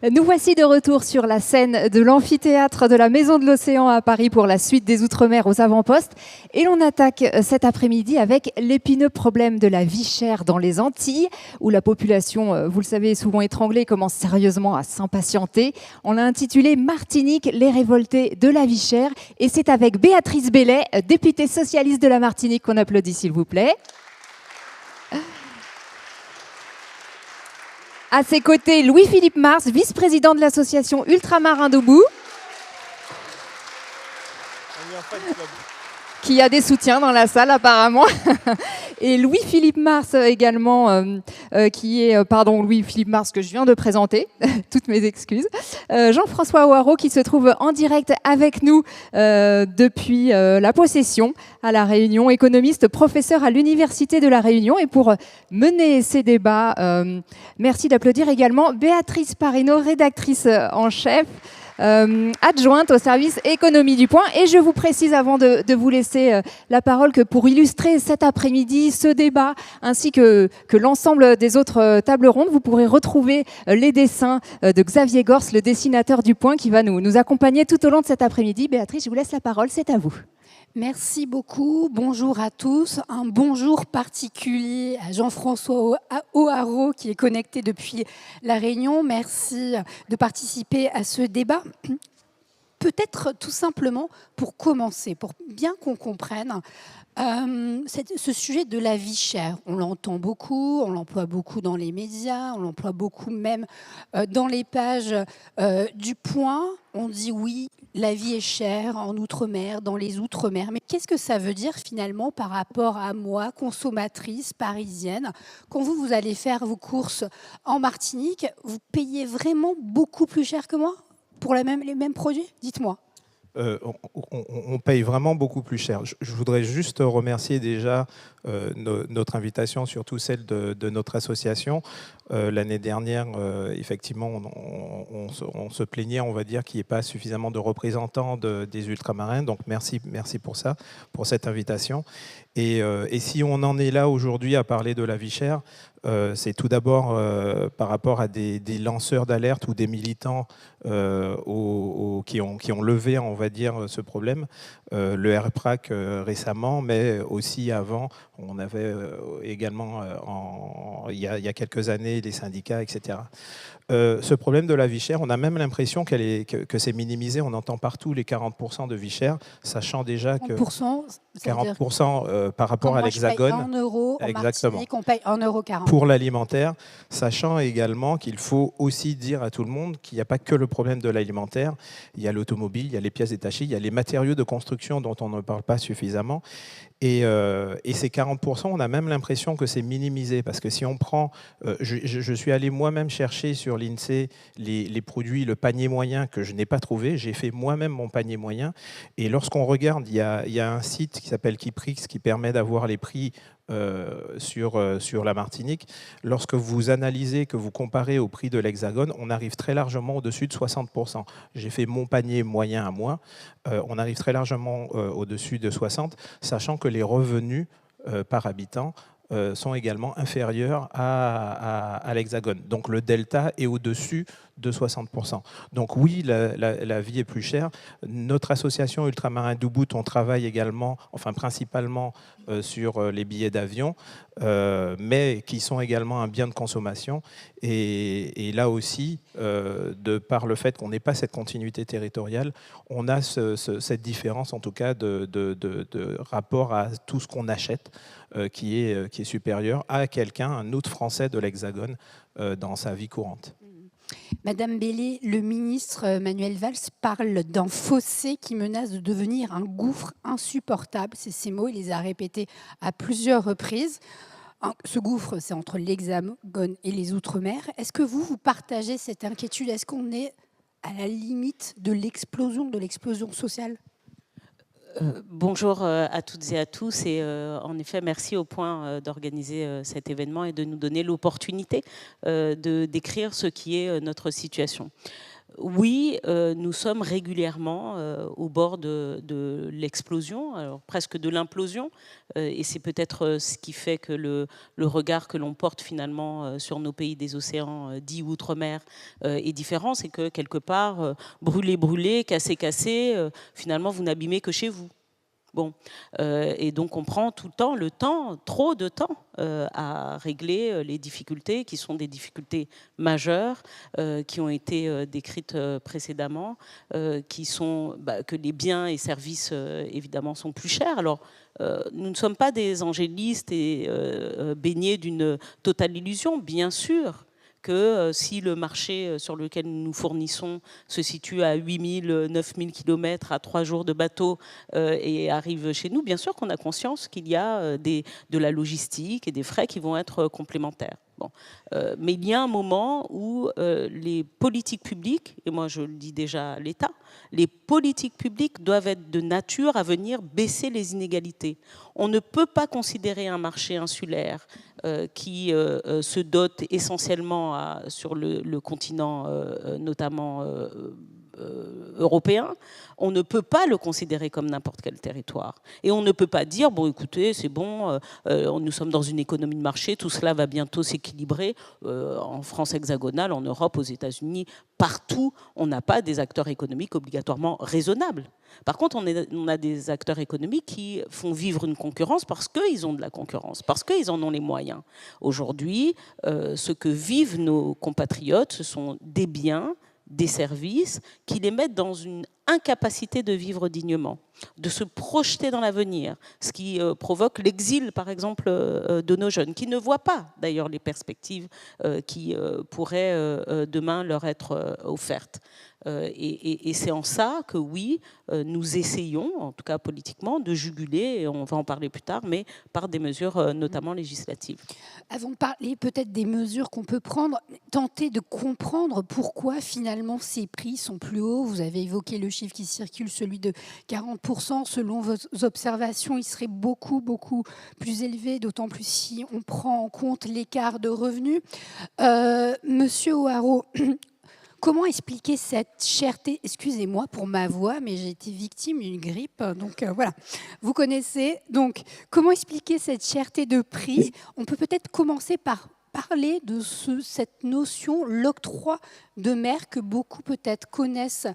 Nous voici de retour sur la scène de l'amphithéâtre de la Maison de l'Océan à Paris pour la suite des Outre-mer aux avant-postes. Et l'on attaque cet après-midi avec l'épineux problème de la vie chère dans les Antilles, où la population, vous le savez, est souvent étranglée, commence sérieusement à s'impatienter. On l'a intitulé Martinique, les révoltés de la vie chère. Et c'est avec Béatrice Bellet, députée socialiste de la Martinique, qu'on applaudit, s'il vous plaît. À ses côtés, Louis-Philippe Mars, vice-président de l'association Ultramarins d'Oubou, qui a des soutiens dans la salle apparemment. Et Louis-Philippe Mars également, Louis-Philippe Mars que je viens de présenter, toutes mes excuses. Jean-François Ouareau qui se trouve en direct avec nous depuis la Possession à La Réunion, économiste, professeur à l'Université de La Réunion. Et pour mener ces débats, merci d'applaudir également Béatrice Parino, rédactrice en chef, adjointe au service économie du Point. Et je vous précise avant de vous laisser la parole que pour illustrer cet après-midi ce débat ainsi que l'ensemble des autres tables rondes, vous pourrez retrouver les dessins de Xavier Gors, le dessinateur du Point, qui va nous accompagner tout au long de cet après-midi. Béatrice, je vous laisse la parole, c'est à vous. Merci beaucoup. Bonjour à tous. Un bonjour particulier à Jean-François Ouareau qui est connecté depuis La Réunion. Merci de participer à ce débat. Peut-être tout simplement pour commencer, pour bien qu'on comprenne ce sujet de la vie chère. On l'entend beaucoup, on l'emploie beaucoup dans les médias, on l'emploie beaucoup même dans les pages du Point. On dit oui, la vie est chère en Outre-mer, dans les Outre-mer. Mais qu'est-ce que ça veut dire finalement par rapport à moi, consommatrice parisienne? Quand vous allez faire vos courses en Martinique, vous payez vraiment beaucoup plus cher que moi pour les mêmes produits? Dites-moi. On paye vraiment beaucoup plus cher. Je voudrais juste remercier déjà notre invitation, surtout celle de notre association. L'année dernière, effectivement, on se plaignait, on va dire, qu'il n'y ait pas suffisamment de représentants des ultramarins. Donc merci pour ça, pour cette invitation. Et si on en est là aujourd'hui à parler de la vie chère, c'est tout d'abord par rapport à des lanceurs d'alerte ou des militants qui ont levé, on va dire, ce problème. Le RPRAC récemment, mais aussi avant, on avait également, il y a quelques années, les syndicats, etc. Ce problème de la vie chère, on a même l'impression que c'est minimisé. On entend partout les 40% de vie chère, sachant déjà que 40% par rapport à l'Hexagone. En euros, en Martinique, on paye 1,40 € pour l'alimentaire, sachant également qu'il faut aussi dire à tout le monde qu'il n'y a pas que le problème de l'alimentaire. Il y a l'automobile, il y a les pièces détachées, il y a les matériaux de construction dont on ne parle pas suffisamment. Et ces 40%, on a même l'impression que c'est minimisé, parce que si on prend, je suis allé moi-même chercher sur l'INSEE les produits, le panier moyen que je n'ai pas trouvé, j'ai fait moi-même mon panier moyen, et lorsqu'on regarde, il y a un site qui s'appelle Kiprix qui permet d'avoir les prix sur la Martinique. Lorsque vous analysez, que vous comparez au prix de l'Hexagone, on arrive très largement au-dessus de 60%. J'ai fait mon panier moyen à moi, on arrive très largement au-dessus de 60%, sachant que les revenus par habitant sont également inférieurs à l'Hexagone. Donc le delta est au-dessus de 60%. Donc oui, la vie est plus chère. Notre association Ultramarins d'Ubud, on travaille également, enfin principalement sur les billets d'avion, mais qui sont également un bien de consommation. Et là aussi, de par le fait qu'on n'ait pas cette continuité territoriale, on a cette différence en tout cas de rapport à tout ce qu'on achète, qui est supérieur à quelqu'un, un autre Français de l'Hexagone, dans sa vie courante. Madame Bellet, le ministre Manuel Valls parle d'un fossé qui menace de devenir un gouffre insupportable. C'est ces mots, il les a répétés à plusieurs reprises. Ce gouffre, c'est entre l'Hexagone et les Outre-mer. Est-ce que vous partagez cette inquiétude? Est-ce qu'on est à la limite de l'explosion sociale? Bonjour à toutes et à tous, et en effet merci au Point d'organiser cet événement et de nous donner l'opportunité de décrire ce qui est notre situation. oui, nous sommes régulièrement au bord de l'explosion, alors presque de l'implosion, et c'est peut-être ce qui fait que le regard que l'on porte finalement sur nos pays des océans dits outre-mer est différent, c'est que quelque part, brûler, casser, finalement vous n'abîmez que chez vous. Bon, et donc on prend tout le temps, trop de temps à régler les difficultés qui sont des difficultés majeures qui ont été décrites précédemment, qui sont que les biens et services évidemment sont plus chers. Alors nous ne sommes pas des angélistes et baignés d'une totale illusion, bien sûr que si le marché sur lequel nous nous fournissons se situe à 8 000, 9 000 km à 3 jours de bateau et arrive chez nous, bien sûr qu'on a conscience qu'il y a de la logistique et des frais qui vont être complémentaires. Bon. Mais il y a un moment où les politiques publiques, et moi je le dis déjà à l'État, les politiques publiques doivent être de nature à venir baisser les inégalités. On ne peut pas considérer un marché insulaire qui se dote essentiellement sur le continent notamment européen, on ne peut pas le considérer comme n'importe quel territoire. Et on ne peut pas dire, bon écoutez, c'est bon, nous sommes dans une économie de marché, tout cela va bientôt s'équilibrer. En France hexagonale, en Europe, aux États-Unis, partout, on n'a pas des acteurs économiques obligatoirement raisonnables. Par contre, on a des acteurs économiques qui font vivre une concurrence parce qu'ils ont de la concurrence, parce qu'ils en ont les moyens. Aujourd'hui, ce que vivent nos compatriotes, ce sont des biens, des services qui les mettent dans une incapacité de vivre dignement, de se projeter dans l'avenir, ce qui provoque l'exil, par exemple, de nos jeunes, qui ne voient pas, d'ailleurs, les perspectives qui pourraient demain leur être offertes. Et c'est en ça que, oui, nous essayons, en tout cas politiquement, de juguler, et on va en parler plus tard, mais par des mesures notamment législatives. Avant de parler peut-être des mesures qu'on peut prendre, tenter de comprendre pourquoi finalement ces prix sont plus hauts. Vous avez évoqué le chiffre qui circule, celui de 40%. Selon vos observations, il serait beaucoup plus élevé, d'autant plus si on prend en compte l'écart de revenus. Monsieur O'Haraud, comment expliquer cette cherté? Excusez-moi pour ma voix, mais j'ai été victime d'une grippe, donc voilà, vous connaissez. Donc, comment expliquer cette cherté de prix? On peut peut-être commencer par parler de cette notion, l'octroi de mer, que beaucoup peut-être connaissent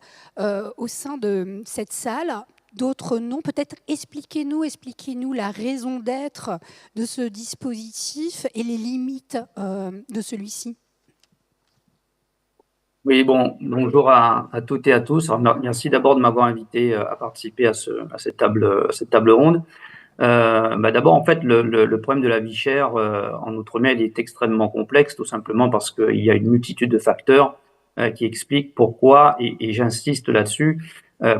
au sein de cette salle. D'autres non. Peut-être expliquez-nous la raison d'être de ce dispositif et les limites de celui-ci. Oui, bonjour à toutes et à tous. Alors, merci d'abord de m'avoir invité à participer à cette table ronde. D'abord, en fait, le problème de la vie chère en Outre-mer, il est extrêmement complexe, tout simplement parce qu'il y a une multitude de facteurs qui expliquent pourquoi, et j'insiste là-dessus,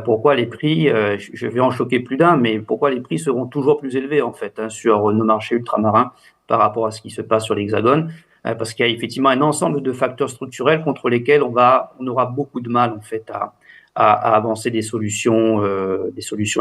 pourquoi les prix, je vais en choquer plus d'un, mais pourquoi les prix seront toujours plus élevés, en fait, sur nos marchés ultramarins par rapport à ce qui se passe sur l'Hexagone. Parce qu'il y a effectivement un ensemble de facteurs structurels contre lesquels on aura beaucoup de mal en fait à avancer des solutions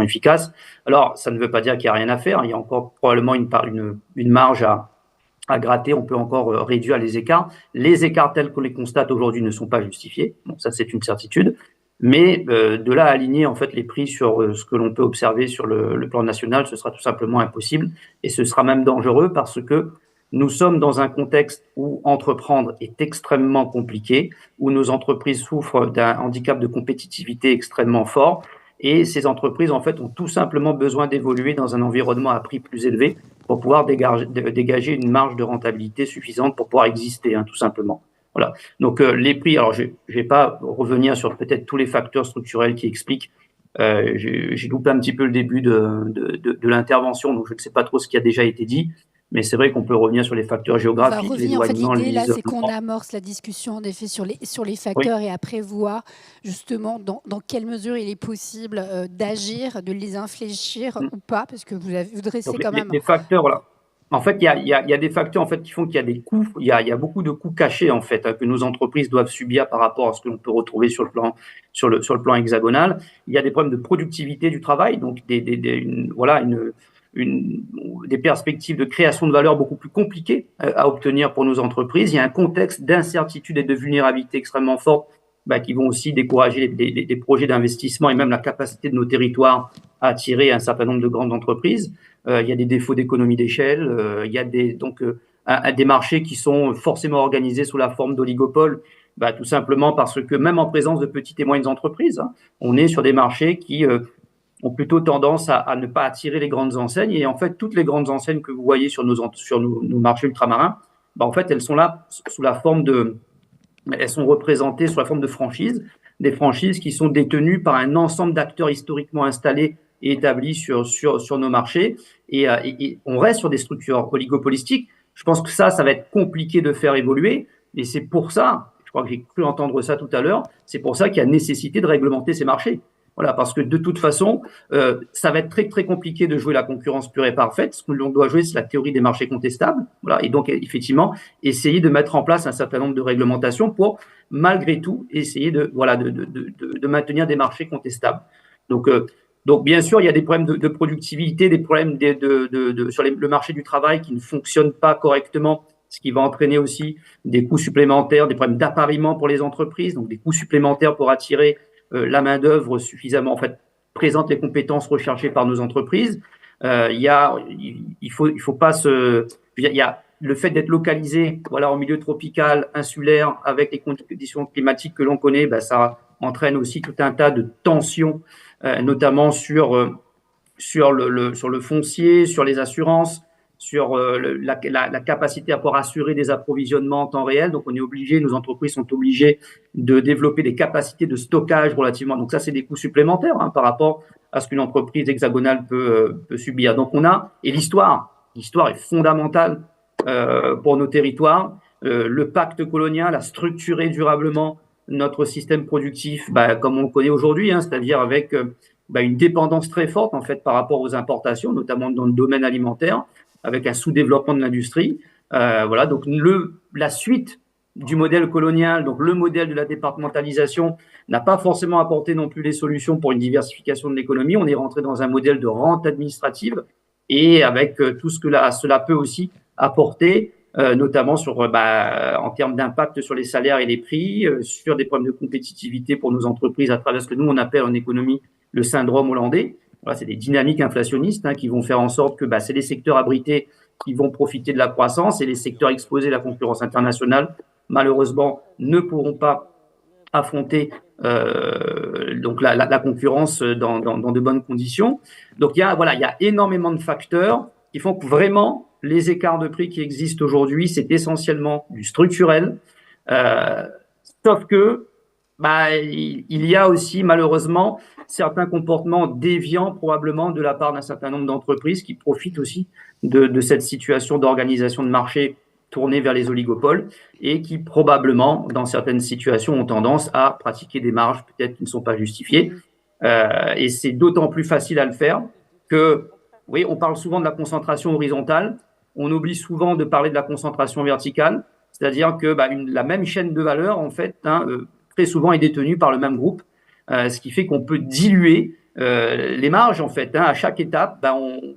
efficaces. Alors, ça ne veut pas dire qu'il n'y a rien à faire. Il y a encore probablement une marge à gratter. On peut encore réduire les écarts. Les écarts tels qu'on les constate aujourd'hui ne sont pas justifiés. Bon, ça c'est une certitude. Mais de là à aligner en fait les prix sur ce que l'on peut observer sur le plan national, ce sera tout simplement impossible. Et ce sera même dangereux parce que nous sommes dans un contexte où entreprendre est extrêmement compliqué, où nos entreprises souffrent d'un handicap de compétitivité extrêmement fort. Et ces entreprises, en fait, ont tout simplement besoin d'évoluer dans un environnement à prix plus élevé pour pouvoir dégager une marge de rentabilité suffisante pour pouvoir exister, tout simplement. Voilà. Donc, les prix, alors je vais pas revenir sur peut-être tous les facteurs structurels qui expliquent. J'ai loupé un petit peu le début de l'intervention, donc je ne sais pas trop ce qui a déjà été dit. Mais c'est vrai qu'on peut revenir sur les facteurs géographiques, l'éloignement, en fait, l'idée, là, c'est qu'on amorce la discussion, en effet, sur les facteurs, oui, et après voir, justement, dans quelle mesure il est possible d'agir, de les infléchir ou pas, parce que vous dressez donc, quand même... Les facteurs, voilà. En fait, il y a des facteurs en fait, qui font qu'il y a des coûts, il y a beaucoup de coûts cachés, en fait, que nos entreprises doivent subir par rapport à ce que l'on peut retrouver sur le plan hexagonal. Il y a des problèmes de productivité du travail, donc des perspectives de création de valeur beaucoup plus compliquées à obtenir pour nos entreprises. Il y a un contexte d'incertitude et de vulnérabilité extrêmement fort qui vont aussi décourager des projets d'investissement et même la capacité de nos territoires à attirer un certain nombre de grandes entreprises. Il y a des défauts d'économie d'échelle, il y a des marchés qui sont forcément organisés sous la forme d'oligopoles, tout simplement parce que même en présence de petites et moyennes entreprises, on est sur des marchés qui ont plutôt tendance à ne pas attirer les grandes enseignes. Et en fait, toutes les grandes enseignes que vous voyez sur nos marchés ultramarins, en fait, elles sont là sous la forme elles sont représentées sous la forme de franchises, des franchises qui sont détenues par un ensemble d'acteurs historiquement installés et établis sur nos marchés. Et on reste sur des structures oligopolistiques. Je pense que ça va être compliqué de faire évoluer. Et c'est pour ça, je crois que j'ai cru entendre ça tout à l'heure, c'est pour ça qu'il y a nécessité de réglementer ces marchés. Voilà, parce que de toute façon, ça va être très très compliqué de jouer la concurrence pure et parfaite. Ce que l'on doit jouer, c'est la théorie des marchés contestables. Voilà, et donc effectivement, essayer de mettre en place un certain nombre de réglementations pour, malgré tout, essayer de maintenir des marchés contestables. Donc bien sûr, il y a des problèmes de productivité, des problèmes sur le marché du travail qui ne fonctionnent pas correctement, ce qui va entraîner aussi des coûts supplémentaires, des problèmes d'appariement pour les entreprises, donc des coûts supplémentaires pour attirer la main-d'œuvre suffisamment présente les compétences recherchées par nos entreprises. Il y a le fait d'être localisé au milieu tropical, insulaire, avec les conditions climatiques que l'on connaît, ça entraîne aussi tout un tas de tensions, notamment sur le foncier, sur les assurances, sur la capacité à pouvoir assurer des approvisionnements en temps réel. Donc, nos entreprises sont obligées de développer des capacités de stockage relativement. Donc, ça, c'est des coûts supplémentaires par rapport à ce qu'une entreprise hexagonale peut subir. Donc, et l'histoire est fondamentale pour nos territoires. Le pacte colonial a structuré durablement notre système productif, comme on le connaît aujourd'hui, c'est-à-dire avec une dépendance très forte en fait par rapport aux importations, notamment dans le domaine alimentaire, avec un sous-développement de l'industrie. Donc la suite du modèle colonial, donc le modèle de la départementalisation, n'a pas forcément apporté non plus les solutions pour une diversification de l'économie. On est rentré dans un modèle de rente administrative et avec tout ce que cela peut aussi apporter, notamment en termes d'impact sur les salaires et les prix, sur des problèmes de compétitivité pour nos entreprises à travers ce que nous, on appelle en économie le syndrome hollandais. Voilà, c'est des dynamiques inflationnistes qui vont faire en sorte que c'est les secteurs abrités qui vont profiter de la croissance et les secteurs exposés à la concurrence internationale, malheureusement, ne pourront pas affronter la concurrence dans de bonnes conditions. Donc, il y a énormément de facteurs qui font que vraiment, les écarts de prix qui existent aujourd'hui, c'est essentiellement du structurel, sauf que il y a aussi malheureusement certains comportements déviants probablement de la part d'un certain nombre d'entreprises qui profitent aussi de cette situation d'organisation de marché tournée vers les oligopoles et qui probablement dans certaines situations ont tendance à pratiquer des marges peut-être qui ne sont pas justifiées, et c'est d'autant plus facile à le faire que, oui, on parle souvent de la concentration horizontale, on oublie souvent de parler de la concentration verticale, c'est-à-dire que la même chaîne de valeur en fait très souvent est détenue par le même groupe, ce qui fait qu'on peut diluer les marges en fait. À chaque étape, on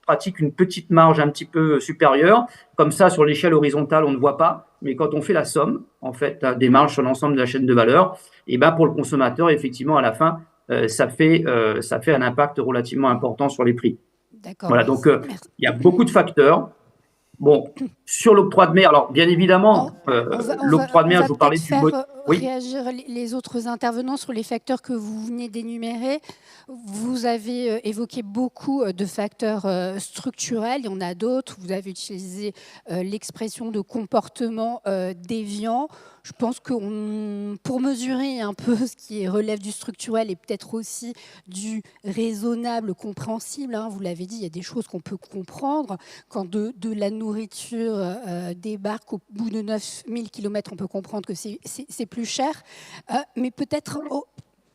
pratique une petite marge un petit peu supérieure. Comme ça, sur l'échelle horizontale, on ne voit pas, mais quand on fait la somme en fait des marges sur l'ensemble de la chaîne de valeur, et pour le consommateur, effectivement, à la fin, ça fait un impact relativement important sur les prix. D'accord. Voilà, donc il y a beaucoup de facteurs. Bon, sur l'octroi de mer, alors bien évidemment, l'octroi de mer, je vous parlais du mot. Oui. Réagir les autres intervenants sur les facteurs que vous venez d'énumérer. Vous avez évoqué beaucoup de facteurs structurels, il y en a d'autres. Vous avez utilisé l'expression de comportement déviant. Je pense que pour mesurer un peu ce qui relève du structurel et peut-être aussi du raisonnable, compréhensible, vous l'avez dit, il y a des choses qu'on peut comprendre. Quand de la nourriture débarque au bout de 9000 km, on peut comprendre que c'est plus cher. Mais peut-être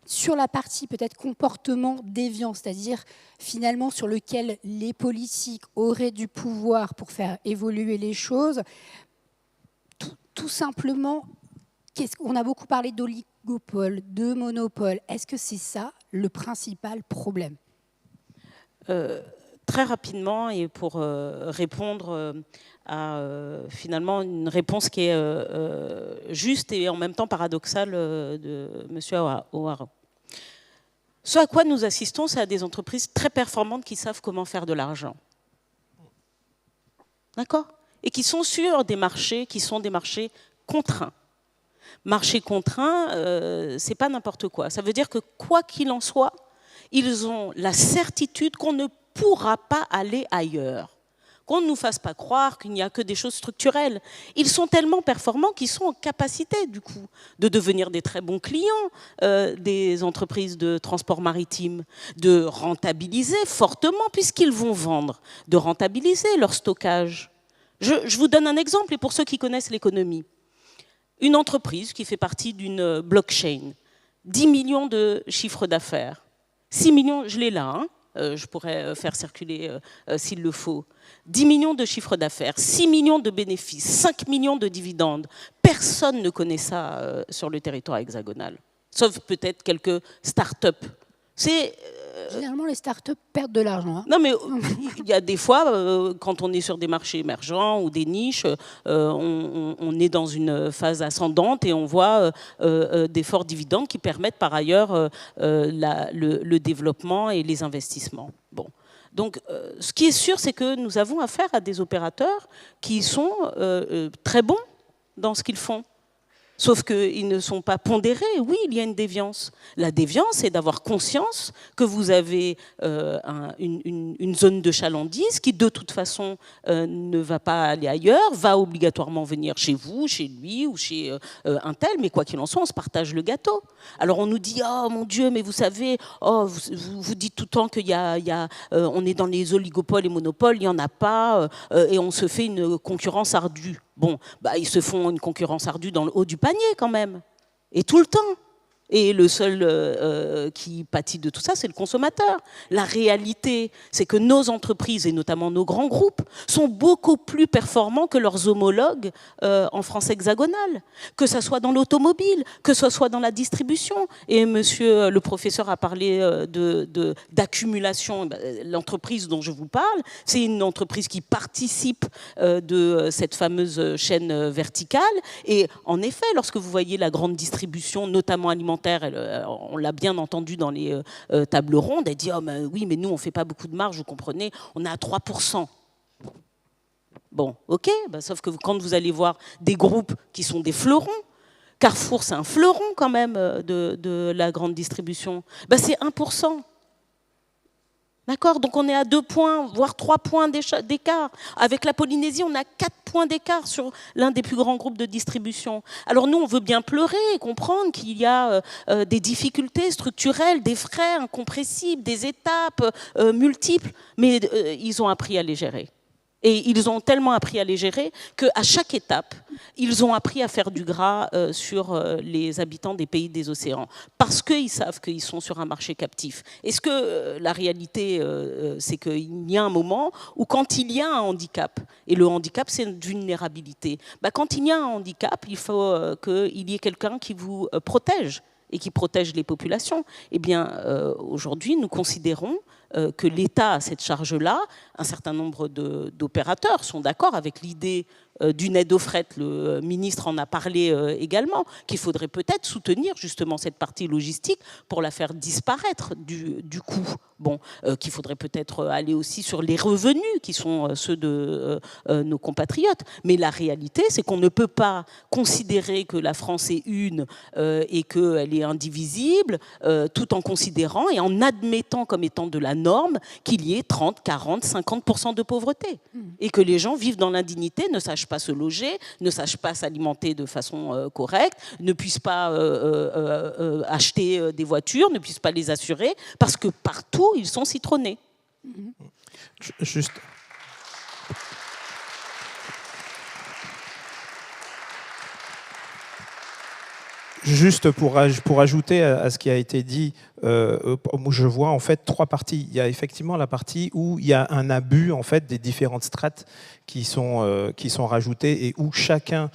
sur la partie peut-être comportement déviant, c'est-à-dire finalement sur lequel les politiques auraient du pouvoir pour faire évoluer les choses, tout simplement, on a beaucoup parlé d'oligopole, de monopole. Est-ce que c'est ça le principal problème ? très rapidement et pour répondre à finalement une réponse qui est juste et en même temps paradoxale de M. O'Hara. Ce à quoi nous assistons, c'est à des entreprises très performantes qui savent comment faire de l'argent. D'accord ? Et qui sont sur des marchés qui sont des marchés contraints. Marché contraint, c'est pas n'importe quoi. Ça veut dire que quoi qu'il en soit, ils ont la certitude qu'on ne pourra pas aller ailleurs. Qu'on ne nous fasse pas croire qu'il n'y a que des choses structurelles. Ils sont tellement performants qu'ils sont en capacité, du coup, de devenir des très bons clients des entreprises de transport maritime, de rentabiliser fortement, puisqu'ils vont vendre, de rentabiliser leur stockage. Je vous donne un exemple, et pour ceux qui connaissent l'économie. Une entreprise qui fait partie d'une blockchain, 10 millions de chiffre d'affaires, 6 millions, je l'ai là, hein, je pourrais faire circuler s'il le faut, 10 millions de chiffre d'affaires, 6 millions de bénéfices, 5 millions de dividendes. Personne ne connaît ça sur le territoire hexagonal, sauf peut-être quelques start-up. Généralement, les start-up perdent de l'argent. Hein. Non, mais il y a des fois, quand on est sur des marchés émergents ou des niches, on est dans une phase ascendante et on voit des forts dividendes qui permettent par ailleurs le développement et les investissements. Bon. Donc, ce qui est sûr, c'est que nous avons affaire à des opérateurs qui sont très bons dans ce qu'ils font. Sauf qu'ils ne sont pas pondérés. Oui, il y a une déviance. La déviance, c'est d'avoir conscience que vous avez une zone de chalandise qui, de toute façon, ne va pas aller ailleurs, va obligatoirement venir chez vous, chez lui ou chez un tel. Mais quoi qu'il en soit, on se partage le gâteau. Alors on nous dit, oh mon Dieu, mais vous savez, oh, vous dites tout le temps on est dans les oligopoles et monopoles, il n'y en a pas, et on se fait une concurrence ardue. Bon, bah, ils se font une concurrence ardue dans le haut du panier quand même, et tout le temps. Et le seul qui pâtit de tout ça, c'est le consommateur. La réalité, c'est que nos entreprises, et notamment nos grands groupes, sont beaucoup plus performants que leurs homologues en France hexagonale, que ce soit dans l'automobile, que ce soit dans la distribution. Et monsieur le professeur a parlé d'accumulation. L'entreprise dont je vous parle, c'est une entreprise qui participe de cette fameuse chaîne verticale. Et en effet, lorsque vous voyez la grande distribution, notamment alimentaire, on l'a bien entendu dans les tables rondes, elle dit oh, mais oui, mais nous, on ne fait pas beaucoup de marge, vous comprenez, on est à 3%. Bon, ok, bah, sauf que quand vous allez voir des groupes qui sont des fleurons, Carrefour, c'est un fleuron quand même de la grande distribution, bah, c'est 1%. D'accord ? Donc on est à 2 points, voire 3 points d'écart. Avec la Polynésie, on a 4 points d'écart sur l'un des plus grands groupes de distribution. Alors nous, on veut bien pleurer et comprendre qu'il y a des difficultés structurelles, des frais incompressibles, des étapes multiples, mais ils ont appris à les gérer. Et ils ont tellement appris à les gérer qu'à chaque étape, ils ont appris à faire du gras sur les habitants des pays des océans. Parce qu'ils savent qu'ils sont sur un marché captif. Est-ce que la réalité, c'est qu'il y a un moment où quand il y a un handicap, et le handicap, c'est une vulnérabilité, bah, quand il y a un handicap, il faut qu'il y ait quelqu'un qui vous protège et qui protège les populations. Eh bien, aujourd'hui, nous considérons que l'État a cette charge-là. Un certain nombre d'opérateurs sont d'accord avec l'idée d'une aide au fret. Le ministre en a parlé également, qu'il faudrait peut-être soutenir justement cette partie logistique pour la faire disparaître du coût. Bon, qu'il faudrait peut-être aller aussi sur les revenus qui sont ceux de nos compatriotes. Mais la réalité, c'est qu'on ne peut pas considérer que la France est une et qu'elle est indivisible, tout en considérant et en admettant comme étant de la norme qu'il y ait 30, 40, 50% de pauvreté. Et que les gens vivent dans l'indignité, ne sachent pas se loger, ne sachent pas s'alimenter de façon correcte, ne puissent pas acheter des voitures, ne puissent pas les assurer, parce que partout, ils sont citronnés. Juste... Juste pour ajouter à ce qui a été dit, je vois en fait 3 parties. Il y a effectivement la partie où il y a un abus en fait des différentes strates qui sont rajoutées et où chacun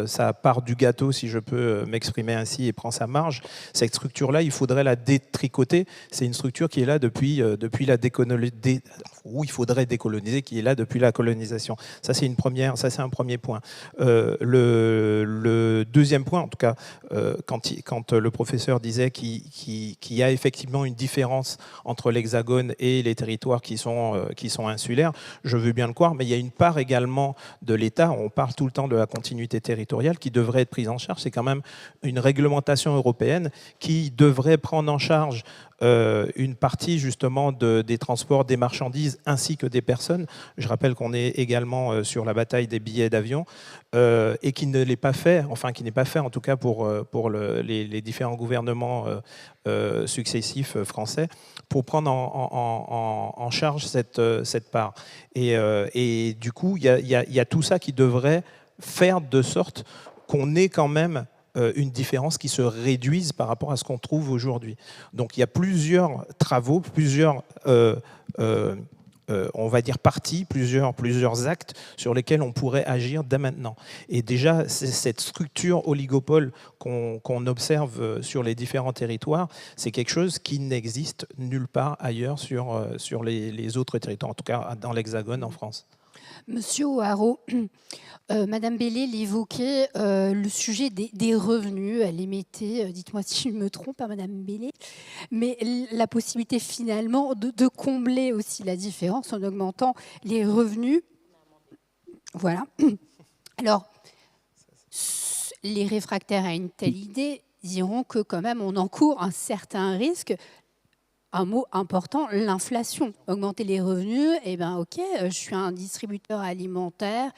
sa part du gâteau, si je peux m'exprimer ainsi, et prend sa marge, cette structure-là, il faudrait la détricoter. C'est une structure qui est là depuis la décolonisation, où il faudrait décoloniser, qui est là depuis la colonisation. Ça, c'est un premier point. Le deuxième point, en tout cas, quand le professeur disait qu'il y a effectivement une différence entre l'Hexagone et les territoires qui sont insulaires, je veux bien le croire, mais il y a une part également de l'État, on parle tout le temps de la continuité territoriale, qui devrait être prise en charge. C'est quand même une réglementation européenne qui devrait prendre en charge une partie justement des transports des marchandises ainsi que des personnes. Je rappelle qu'on est également sur la bataille des billets d'avion et qui ne l'est pas fait, enfin qui n'est pas fait en tout cas pour les différents gouvernements successifs français pour prendre en charge cette part. Et du coup, il y a tout ça qui devrait faire de sorte qu'on ait quand même une différence qui se réduise par rapport à ce qu'on trouve aujourd'hui. Donc il y a plusieurs travaux, plusieurs on va dire parties, plusieurs actes sur lesquels on pourrait agir dès maintenant. Et déjà, cette structure oligopole qu'on observe sur les différents territoires, c'est quelque chose qui n'existe nulle part ailleurs sur les autres territoires, en tout cas dans l'Hexagone en France. Monsieur O'Haraud, Madame Bellay l'évoquait, le sujet des revenus. Elle émettait, dites-moi si je me trompe, hein, Madame Bellay, mais la possibilité finalement de combler aussi la différence en augmentant les revenus. Voilà. Alors, les réfractaires à une telle idée diront que quand même on encourt un certain risque. Un mot important, l'inflation. Augmenter les revenus, eh bien, ok, je suis un distributeur alimentaire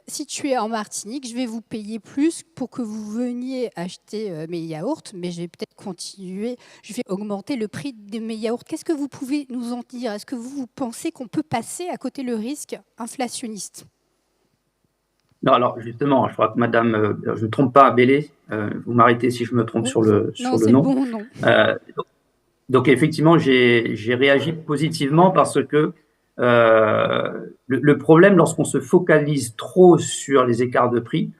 situé en Martinique, je vais vous payer plus pour que vous veniez acheter mes yaourts, mais je vais peut-être continuer, je vais augmenter le prix de mes yaourts. Qu'est-ce que vous pouvez nous en dire? Est-ce que vous pensez qu'on peut passer à côté le risque inflationniste? Non, alors justement, je crois que Madame, je ne me trompe pas, Bellay, vous m'arrêtez si je me trompe sur le nom. Bon, non. Donc effectivement, j'ai réagi positivement parce que le problème, lorsqu'on se focalise trop sur les écarts de prix,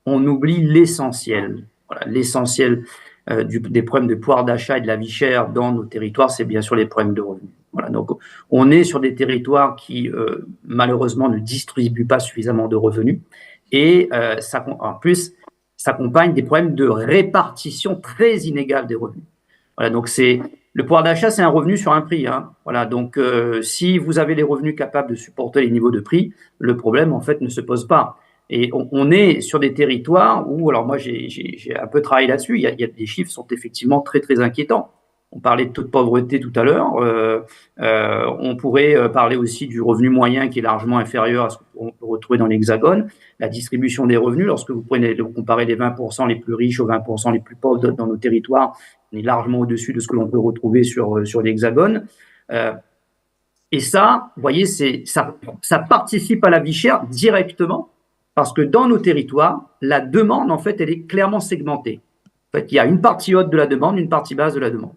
on oublie l'essentiel. Voilà, l'essentiel des problèmes de pouvoir d'achat et de la vie chère dans nos territoires, c'est bien sûr les problèmes de revenus. Voilà, donc on est sur des territoires qui malheureusement ne distribuent pas suffisamment de revenus et en plus s'accompagne des problèmes de répartition très inégale des revenus. Voilà, donc le pouvoir d'achat, c'est un revenu sur un prix. Hein. Voilà, donc si vous avez les revenus capables de supporter les niveaux de prix, le problème en fait ne se pose pas. Et on est sur des territoires où, alors moi j'ai un peu travaillé là-dessus, il y a des chiffres qui sont effectivement très très inquiétants. On parlait de taux de pauvreté tout à l'heure, on pourrait parler aussi du revenu moyen qui est largement inférieur à ce qu'on peut retrouver dans l'Hexagone. La distribution des revenus, lorsque vous comparez les 20% les plus riches aux 20% les plus pauvres dans nos territoires, on est largement au-dessus de ce que l'on peut retrouver sur l'Hexagone. Et ça, vous voyez, ça participe à la vie chère directement parce que dans nos territoires, la demande, en fait, elle est clairement segmentée. En fait, il y a une partie haute de la demande, une partie basse de la demande.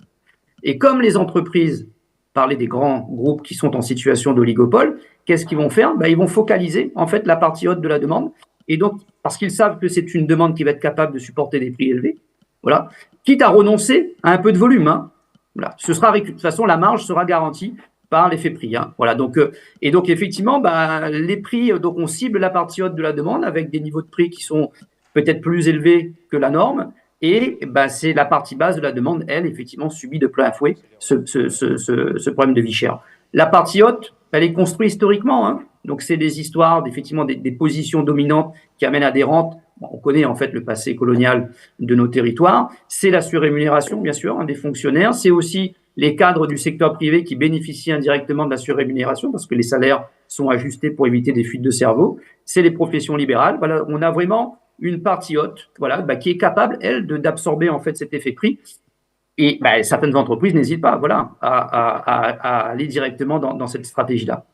Et comme les entreprises, parler des grands groupes qui sont en situation d'oligopole, qu'est-ce qu'ils vont faire? Ils vont focaliser, en fait, la partie haute de la demande. Et donc, parce qu'ils savent que c'est une demande qui va être capable de supporter des prix élevés, voilà, quitte à renoncer à un peu de volume. Hein. Voilà. De toute façon, la marge sera garantie par l'effet prix. Hein. Voilà. Donc, et donc, effectivement, les prix, donc on cible la partie haute de la demande avec des niveaux de prix qui sont peut-être plus élevés que la norme. Et c'est la partie basse de la demande, elle, effectivement, subit de plein fouet ce problème de vie chère. La partie haute, elle est construite historiquement. Hein. Donc, c'est des histoires, effectivement, des positions dominantes qui amènent à des rentes. On connaît en fait le passé colonial de nos territoires. C'est la surrémunération, bien sûr, des fonctionnaires. C'est aussi les cadres du secteur privé qui bénéficient indirectement de la surrémunération parce que les salaires sont ajustés pour éviter des fuites de cerveau. C'est les professions libérales. Voilà, on a vraiment une partie haute, voilà, qui est capable, elle, d'absorber en fait cet effet prix. Et certaines entreprises n'hésitent pas, voilà, à aller directement dans cette stratégie-là.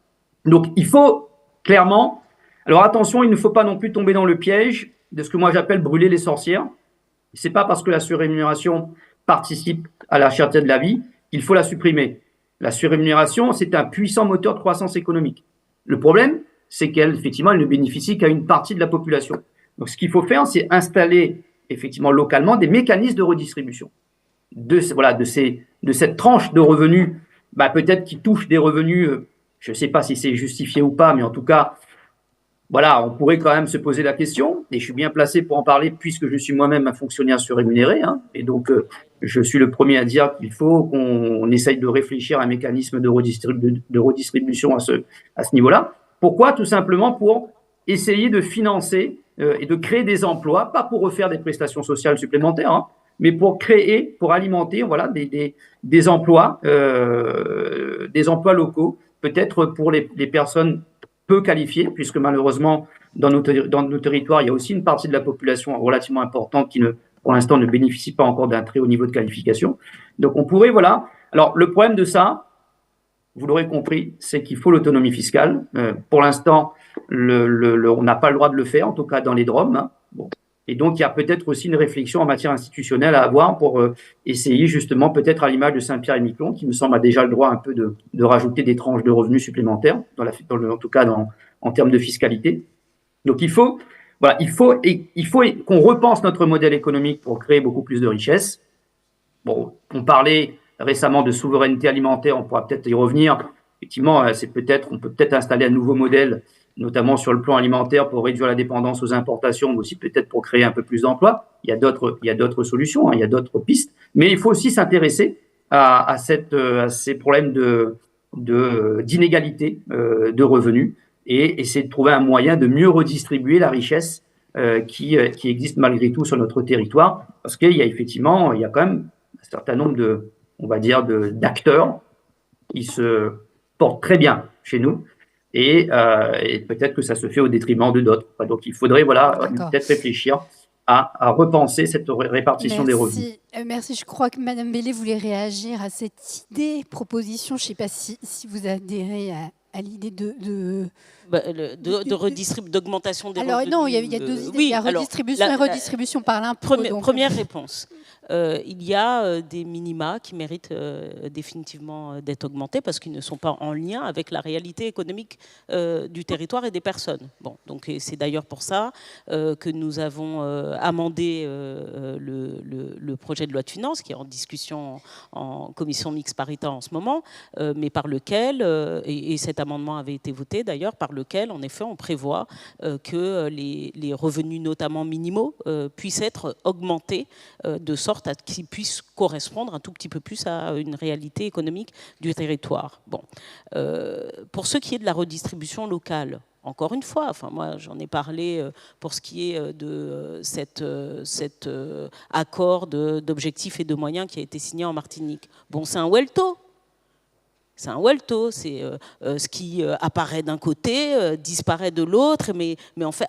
Donc, il faut clairement. Alors attention, il ne faut pas non plus tomber dans le piège de ce que moi j'appelle brûler les sorcières. C'est pas parce que la surrémunération participe à la cherté de la vie qu'il faut la supprimer. La surrémunération, c'est un puissant moteur de croissance économique. Le problème, c'est qu'elle, effectivement, elle ne bénéficie qu'à une partie de la population. Donc, ce qu'il faut faire, c'est installer effectivement localement des mécanismes de redistribution de cette tranche de revenus, peut-être qui touche des revenus, je ne sais pas si c'est justifié ou pas, mais en tout cas, voilà, on pourrait quand même se poser la question, et je suis bien placé pour en parler puisque je suis moi-même un fonctionnaire surrémunéré, hein, et donc je suis le premier à dire qu'il faut qu'on essaye de réfléchir à un mécanisme de redistribution à ce niveau-là. Pourquoi? Tout simplement pour essayer de financer et de créer des emplois, pas pour refaire des prestations sociales supplémentaires, hein, mais pour créer, pour alimenter, voilà, des emplois locaux, peut-être pour les personnes peu qualifiées, puisque malheureusement, dans nos territoires, il y a aussi une partie de la population relativement importante qui, pour l'instant, ne bénéficie pas encore d'un très haut niveau de qualification. Donc, on pourrait, voilà. Alors, le problème de ça, vous l'aurez compris, c'est qu'il faut l'autonomie fiscale. Pour l'instant, on n'a pas le droit de le faire, en tout cas dans les DROM. Hein. Bon. Et donc, il y a peut-être aussi une réflexion en matière institutionnelle à avoir pour essayer justement, peut-être à l'image de Saint-Pierre-et-Miquelon, qui me semble a déjà le droit un peu de rajouter des tranches de revenus supplémentaires, en tout cas en termes de fiscalité. Donc, il faut qu'on repense notre modèle économique pour créer beaucoup plus de richesses. Bon, on parlait récemment de souveraineté alimentaire, on pourra peut-être y revenir. Effectivement, on peut peut-être installer un nouveau modèle, notamment sur le plan alimentaire, pour réduire la dépendance aux importations, mais aussi peut-être pour créer un peu plus d'emplois. Il y a d'autres solutions, hein, il y a d'autres pistes. Mais il faut aussi s'intéresser à ces problèmes d'inégalité de revenus et essayer de trouver un moyen de mieux redistribuer la richesse qui existe malgré tout sur notre territoire. Parce qu'il y a effectivement, il y a quand même un certain nombre d'acteurs qui se portent très bien chez nous. Et peut-être que ça se fait au détriment de d'autres. Donc, il faudrait peut-être réfléchir à repenser cette répartition des revenus. Merci. Je crois que Mme Bellay voulait réagir à cette proposition. Je ne sais pas si vous adhérez à l'idée d'augmentation des revenus. Alors non, il y a deux idées. Il y a redistribution et redistribution par l'impôt. Première réponse. Il y a des minima qui méritent définitivement d'être augmentés parce qu'ils ne sont pas en lien avec la réalité économique du territoire et des personnes. Bon, donc c'est d'ailleurs pour ça que nous avons amendé le projet de loi de finances qui est en discussion en commission mixte paritaire en ce moment, mais par lequel, et cet amendement avait été voté d'ailleurs, par lequel en effet on prévoit que les revenus notamment minimaux puissent être augmentés de sorte à qu'ils puissent correspondre un tout petit peu plus à une réalité économique du territoire. Bon. Pour ce qui est de la redistribution locale, encore une fois, moi j'en ai parlé pour ce qui est de cet accord d'objectifs et de moyens qui a été signé en Martinique. Bon, c'est un welto. C'est un welto, c'est ce qui apparaît d'un côté, disparaît de l'autre, mais en fait,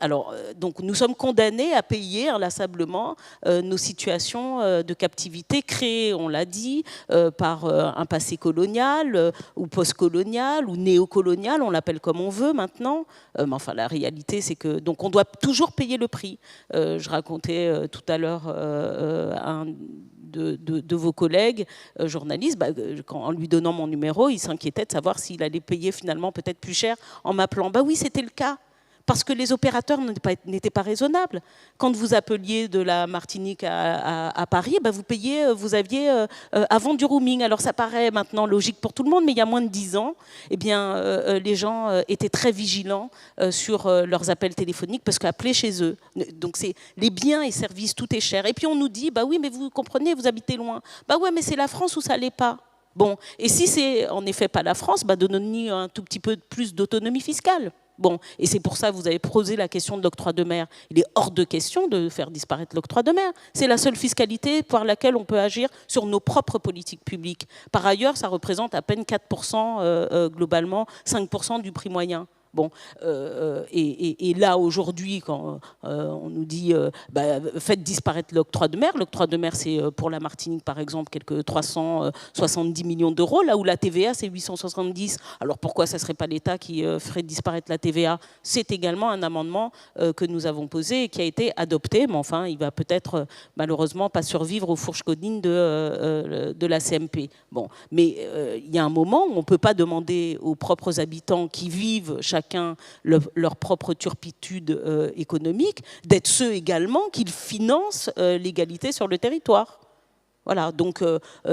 donc nous sommes condamnés à payer inlassablement nos situations de captivité créées, on l'a dit, par un passé colonial ou post-colonial ou néocolonial, on l'appelle comme on veut maintenant. Mais enfin, la réalité, c'est que donc on doit toujours payer le prix. Je racontais tout à l'heure de vos collègues journalistes, en lui donnant mon numéro, il s'inquiétait de savoir s'il allait payer finalement peut-être plus cher en m'appelant. Oui, c'était le cas. Parce que les opérateurs n'étaient pas raisonnables. Quand vous appeliez de la Martinique à Paris, vous aviez avant du roaming. Alors ça paraît maintenant logique pour tout le monde, mais il y a moins de 10 ans, les gens étaient très vigilants sur leurs appels téléphoniques parce qu'appeler chez eux. Donc c'est les biens et services, tout est cher. Et puis on nous dit, oui, mais vous comprenez, vous habitez loin. Ouais, mais c'est la France où ça l'est pas. Bon, et si c'est en effet pas la France, donnons-nous un tout petit peu plus d'autonomie fiscale. Bon, et c'est pour ça que vous avez posé la question de l'octroi de mer. Il est hors de question de faire disparaître l'octroi de mer. C'est la seule fiscalité par laquelle on peut agir sur nos propres politiques publiques. Par ailleurs, ça représente à peine 4% globalement, 5% du prix moyen. Bon, et là, aujourd'hui, quand on nous dit faites disparaître l'octroi de mer c'est pour la Martinique, par exemple, quelques 370 millions d'euros, là où la TVA, c'est 870. Alors pourquoi ça ne serait pas l'État qui ferait disparaître la TVA? C'est également un amendement que nous avons posé et qui a été adopté, mais enfin, il va peut-être malheureusement pas survivre aux fourches codines de la CMP. Bon, mais il y a un moment où on ne peut pas demander aux propres habitants qui vivent chacun chacun leur propre turpitude économique, d'être ceux également qui financent l'égalité sur le territoire. Voilà, donc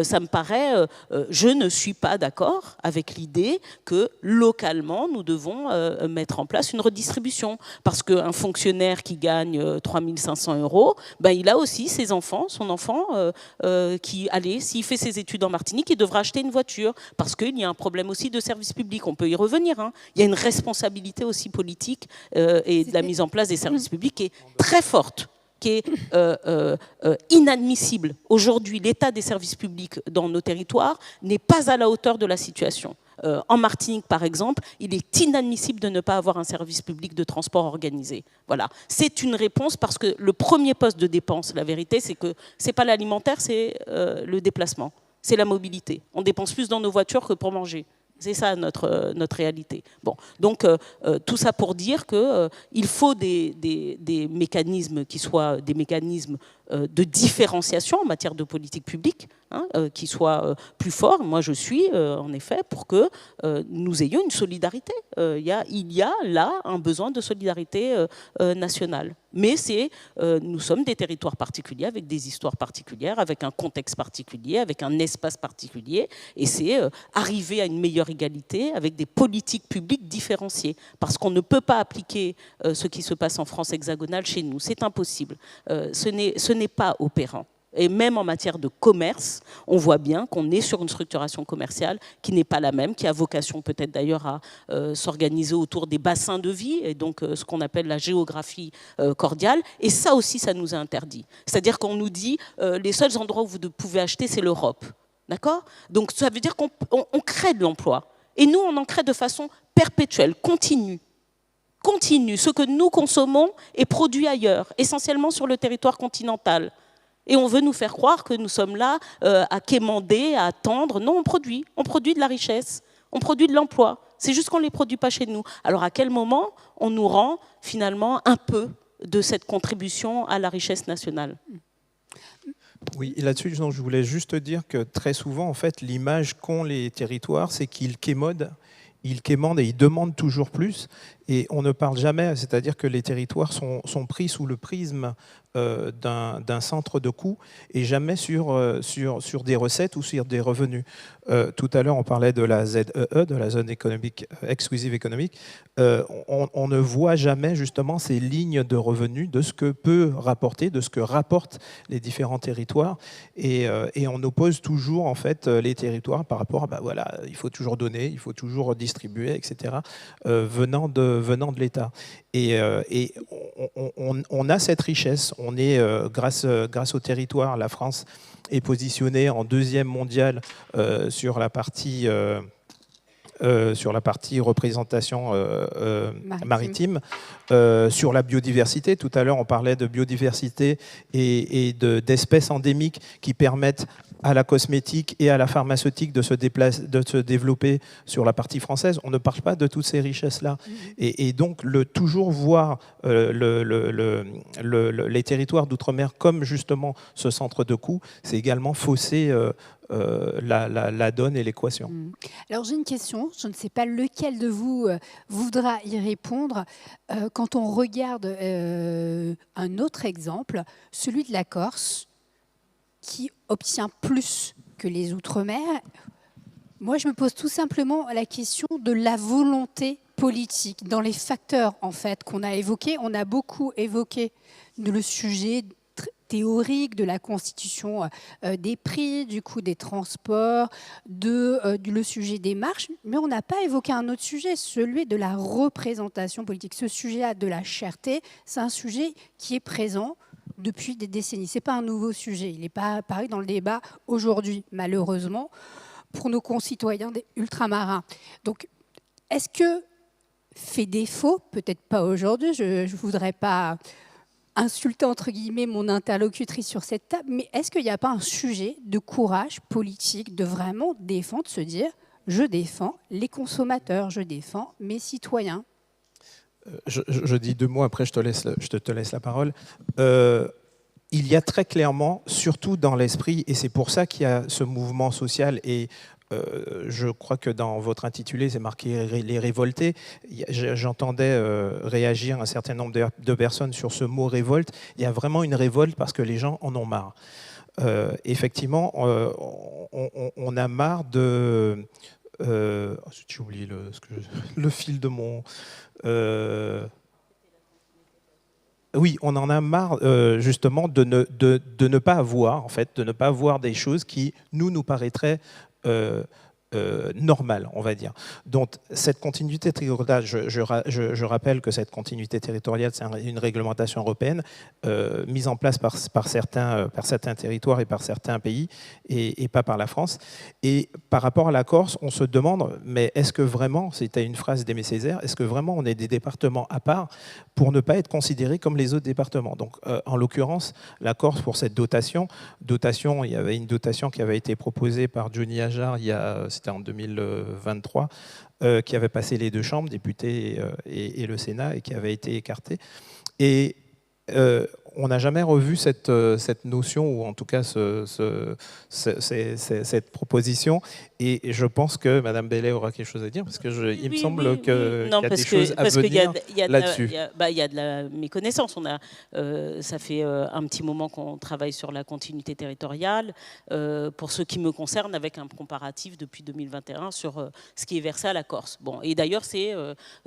ça me paraît, je ne suis pas d'accord avec l'idée que localement, nous devons mettre en place une redistribution. Parce qu'un fonctionnaire qui gagne 3 500 €, ben, il a aussi ses enfants, son enfant, qui, allez, s'il fait ses études en Martinique, il devra acheter une voiture. Parce qu'il y a un problème aussi de service public, on peut y revenir. Hein. Il y a une responsabilité aussi politique et de la mise en place des services publics qui est très forte, qui est inadmissible. Aujourd'hui, l'état des services publics dans nos territoires n'est pas à la hauteur de la situation. En Martinique, par exemple, il est inadmissible de ne pas avoir un service public de transport organisé. Voilà. C'est une réponse parce que le premier poste de dépense, la vérité, c'est que ce n'est pas l'alimentaire, c'est le déplacement, c'est la mobilité. On dépense plus dans nos voitures que pour manger. C'est ça notre réalité. Bon, donc tout ça pour dire qu'il faut des mécanismes qui soient des mécanismes de différenciation en matière de politique publique, hein, qui soient plus forts. Moi, je suis en effet pour que nous ayons une solidarité. Il y a là un besoin de solidarité nationale. Mais nous sommes des territoires particuliers, avec des histoires particulières, avec un contexte particulier, avec un espace particulier. Et c'est arriver à une meilleure égalité avec des politiques publiques différenciées. Parce qu'on ne peut pas appliquer ce qui se passe en France hexagonale chez nous. C'est impossible. Ce n'est pas opérant. Et même en matière de commerce, on voit bien qu'on est sur une structuration commerciale qui n'est pas la même, qui a vocation peut-être d'ailleurs à s'organiser autour des bassins de vie, et donc ce qu'on appelle la géographie cordiale. Et ça aussi, ça nous est interdit. C'est-à-dire qu'on nous dit les seuls endroits où vous pouvez acheter, c'est l'Europe. D'accord ? Donc ça veut dire qu'on crée de l'emploi. Et nous, on en crée de façon perpétuelle, continue. Ce que nous consommons est produit ailleurs, essentiellement sur le territoire continental. Et on veut nous faire croire que nous sommes là à quémander, à attendre. Non, on produit de la richesse, on produit de l'emploi. C'est juste qu'on ne les produit pas chez nous. Alors à quel moment on nous rend finalement un peu de cette contribution à la richesse nationale ? Oui, là-dessus, je voulais juste dire que très souvent, en fait, l'image qu'ont les territoires, c'est qu'ils quémandent et ils demandent toujours plus. Et on ne parle jamais, c'est-à-dire que les territoires sont pris sous le prisme d'un centre de coût et jamais sur des recettes ou sur des revenus. Tout à l'heure, on parlait de la ZEE, de la zone économique exclusive économique. On ne voit jamais justement ces lignes de revenus de ce que peut rapporter, de ce que rapportent les différents territoires. Et on oppose toujours en fait les territoires par rapport à, voilà, il faut toujours donner, il faut toujours distribuer, etc., venant de l'État. Et on a cette richesse. On est, grâce au territoire, la France est positionnée en deuxième mondial sur la partie représentation maritime, sur la biodiversité. Tout à l'heure, on parlait de biodiversité et d'espèces endémiques qui permettent à la cosmétique et à la pharmaceutique de se développer sur la partie française. On ne parle pas de toutes ces richesses-là. Et donc, toujours voir les territoires d'outre-mer comme justement ce centre de coût, c'est également fausser la donne et l'équation. Alors j'ai une question, je ne sais pas lequel de vous voudra y répondre. Quand on regarde un autre exemple, celui de la Corse, qui obtient plus que les Outre-mer, moi je me pose tout simplement la question de la volonté politique. Dans les facteurs en fait qu'on a évoqués, on a beaucoup évoqué le sujet théorique de la constitution des prix, du coût des transports, le sujet des marches, mais on n'a pas évoqué un autre sujet, celui de la représentation politique. Ce sujet de la cherté, c'est un sujet qui est présent depuis des décennies. Ce n'est pas un nouveau sujet, il n'est pas apparu dans le débat aujourd'hui, malheureusement, pour nos concitoyens des ultramarins. Donc, est-ce que fait défaut, peut-être pas aujourd'hui, je ne voudrais pas insulter entre guillemets mon interlocutrice sur cette table, mais est-ce qu'il n'y a pas un sujet de courage politique, de vraiment défendre, de se dire je défends les consommateurs, je défends mes citoyens? Je dis deux mots, après je te laisse la parole. il y a très clairement, surtout dans l'esprit, et c'est pour ça qu'il y a ce mouvement social, et je crois que dans votre intitulé, c'est marqué « les révoltés ». J'entendais réagir un certain nombre de personnes sur ce mot « révolte ». Il y a vraiment une révolte parce que les gens en ont marre. Effectivement, on a marre de... j'ai oublié le fil de mon... oui, on en a marre justement de ne pas avoir, en fait, de ne pas avoir des choses qui nous paraîtraient normales, on va dire. Donc cette continuité territoriale, je rappelle que cette continuité territoriale, c'est une réglementation européenne mise en place par certains territoires et par certains pays, et pas par la France. Et par rapport à la Corse, on se demande, mais est-ce que vraiment, c'était une phrase d'Aimé Césaire, est-ce que vraiment on est des départements à part pour ne pas être considérés comme les autres départements? Donc en l'occurrence, la Corse, pour cette dotation, il y avait une dotation qui avait été proposée par Johnny Ajar, c'était en 2023, qui avait passé les deux chambres, députés et le Sénat, et qui avait été écartée. Et on n'a jamais revu cette notion, ou en tout cas cette proposition. Et je pense que Mme Bellet aura quelque chose à dire, parce qu'il me semble qu'il y a des choses à venir là-dessus. Il y a de la méconnaissance. Ça fait un petit moment qu'on travaille sur la continuité territoriale. Pour ce qui me concerne, avec un comparatif depuis 2021 sur ce qui est versé à la Corse. Bon, et d'ailleurs, c'est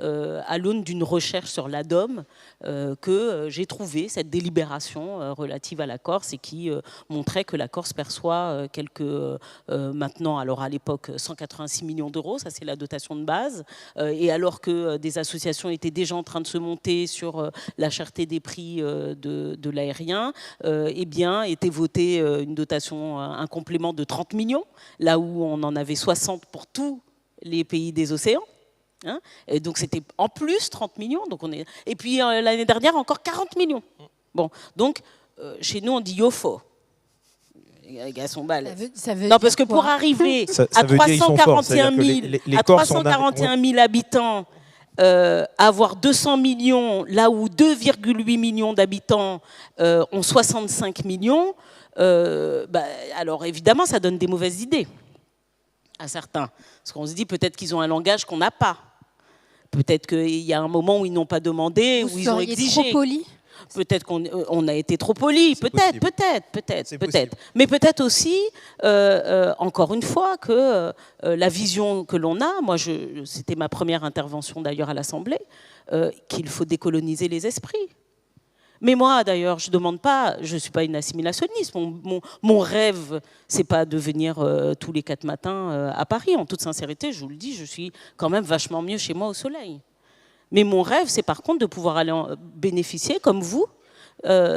à l'aune d'une recherche sur l'ADOM que j'ai trouvé cette délibération relative à la Corse et qui montrait que la Corse perçoit maintenant, alors à l'époque, 186 millions d'euros, ça c'est la dotation de base, et alors que des associations étaient déjà en train de se monter sur la cherté des prix de l'aérien, eh bien, était votée une dotation, un complément de 30 millions, là où on en avait 60 pour tous les pays des océans. Hein, et donc c'était en plus 30 millions. Donc et puis l'année dernière, encore 40 millions. Bon, donc chez nous, on dit YOFO. Les gars sont balèzes. Non, parce que pour arriver à 341 000 habitants, avoir 200 millions, là où 2,8 millions d'habitants ont 65 millions, alors évidemment, ça donne des mauvaises idées à certains. Parce qu'on se dit peut-être qu'ils ont un langage qu'on n'a pas. Peut-être qu'il y a un moment où ils n'ont pas demandé, où ils ont exigé. Trop poli. Peut-être qu'on a été trop poli, peut-être. Mais peut-être aussi, encore une fois, que la vision que l'on a, moi, c'était ma première intervention d'ailleurs à l'Assemblée, qu'il faut décoloniser les esprits. Mais moi, d'ailleurs, je ne suis pas une assimilationniste. Mon rêve, c'est pas de venir tous les 4 matins à Paris. En toute sincérité, je vous le dis, je suis quand même vachement mieux chez moi au soleil. Mais mon rêve, c'est par contre de pouvoir aller bénéficier, comme vous,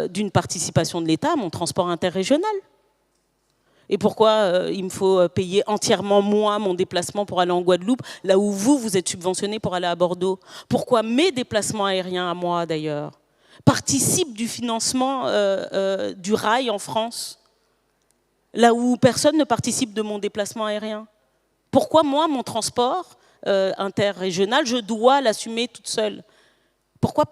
d'une participation de l'État à mon transport interrégional. Et pourquoi il me faut payer entièrement moi mon déplacement pour aller en Guadeloupe, là où vous êtes subventionné pour aller à Bordeaux? Pourquoi mes déplacements aériens à moi, d'ailleurs, participent du financement du rail en France, là où personne ne participe de mon déplacement aérien? Pourquoi moi, mon transport interrégional, je dois l'assumer toute seule? Pourquoi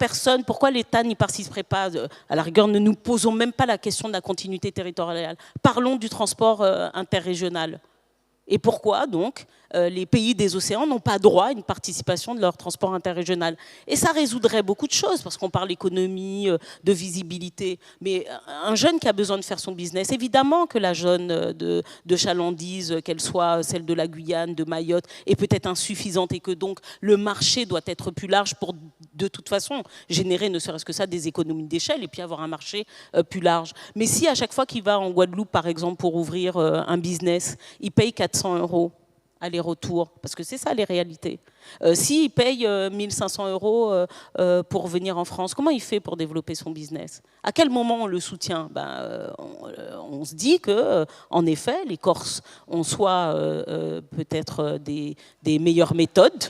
l'État n'y participerait pas? À la rigueur, ne nous posons même pas la question de la continuité territoriale. Parlons du transport interrégional. Et pourquoi, donc, les pays des océans n'ont pas droit à une participation de leur transport interrégional? Et ça résoudrait beaucoup de choses, parce qu'on parle économie, de visibilité. Mais un jeune qui a besoin de faire son business, évidemment que la jeune de Chalandise, qu'elle soit celle de la Guyane, de Mayotte, est peut-être insuffisante, et que donc le marché doit être plus large pour, de toute façon, générer ne serait-ce que ça des économies d'échelle, et puis avoir un marché plus large. Mais si à chaque fois qu'il va en Guadeloupe, par exemple, pour ouvrir un business, il paye 400 € aller-retour, parce que c'est ça les réalités. S'il paye 1 500 € pour venir en France, comment il fait pour développer son business? À quel moment on le soutient? On se dit que, en effet, les Corses ont soit peut-être des meilleures méthodes,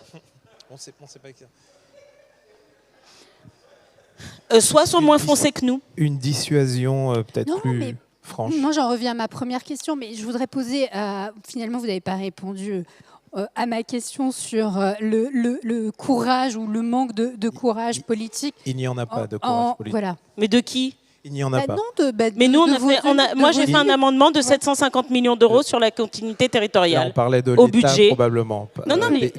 soit sont moins foncés que nous. Une dissuasion peut-être plus... franche. Moi, j'en reviens à ma première question, mais je voudrais poser, finalement, vous n'avez pas répondu à ma question sur le courage ou le manque de courage politique. Il n'y en a pas de courage politique. Voilà. Mais de qui? Il n'y en a pas. Mais nous, moi, j'ai fait un amendement de 750 millions d'euros sur la continuité Là, territoriale. on parlait de Au l'État, budget. probablement. Non, mais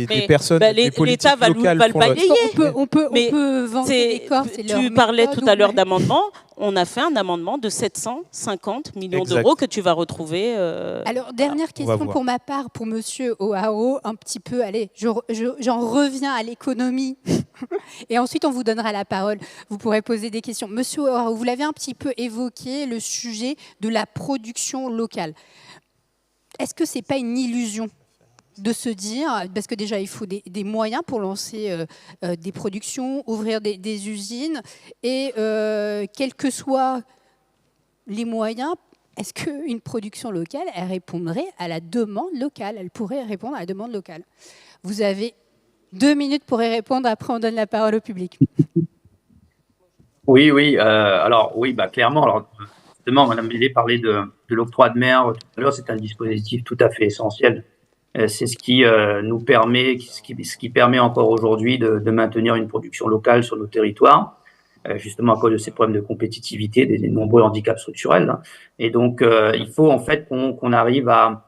des personnes, des politiques l'État va locales le font le- balayer. On peut Mais vanter les corps, c'est leur Tu parlais méthode, tout à l'heure mais- d'amendement. On a fait un amendement de 750 millions Exact. d'euros que tu vas retrouver. Alors, dernière on va question voir. pour ma part, pour Monsieur O'Haro, un petit peu, allez, j'en reviens à l'économie, et ensuite on vous donnera la parole. Vous pourrez poser des questions. Monsieur O'Haro, vous l'avez un petit peu évoqué, le sujet de la production locale. Est-ce que c'est pas une illusion de se dire, parce que déjà il faut des moyens pour lancer des productions, ouvrir des usines, et quels que soient les moyens, est-ce qu'une production locale, elle répondrait à la demande locale? Elle pourrait répondre à la demande locale. Vous avez 2 minutes pour y répondre, après on donne la parole au public. Oui. Alors, oui, clairement. Alors, justement, Madame Bélé parlait de l'octroi de mer tout à l'heure. C'est un dispositif tout à fait essentiel. C'est ce qui nous permet, ce qui permet encore aujourd'hui de maintenir une production locale sur nos territoires, justement à cause de ces problèmes de compétitivité, des nombreux handicaps structurels. Et donc, il faut en fait qu'on arrive à...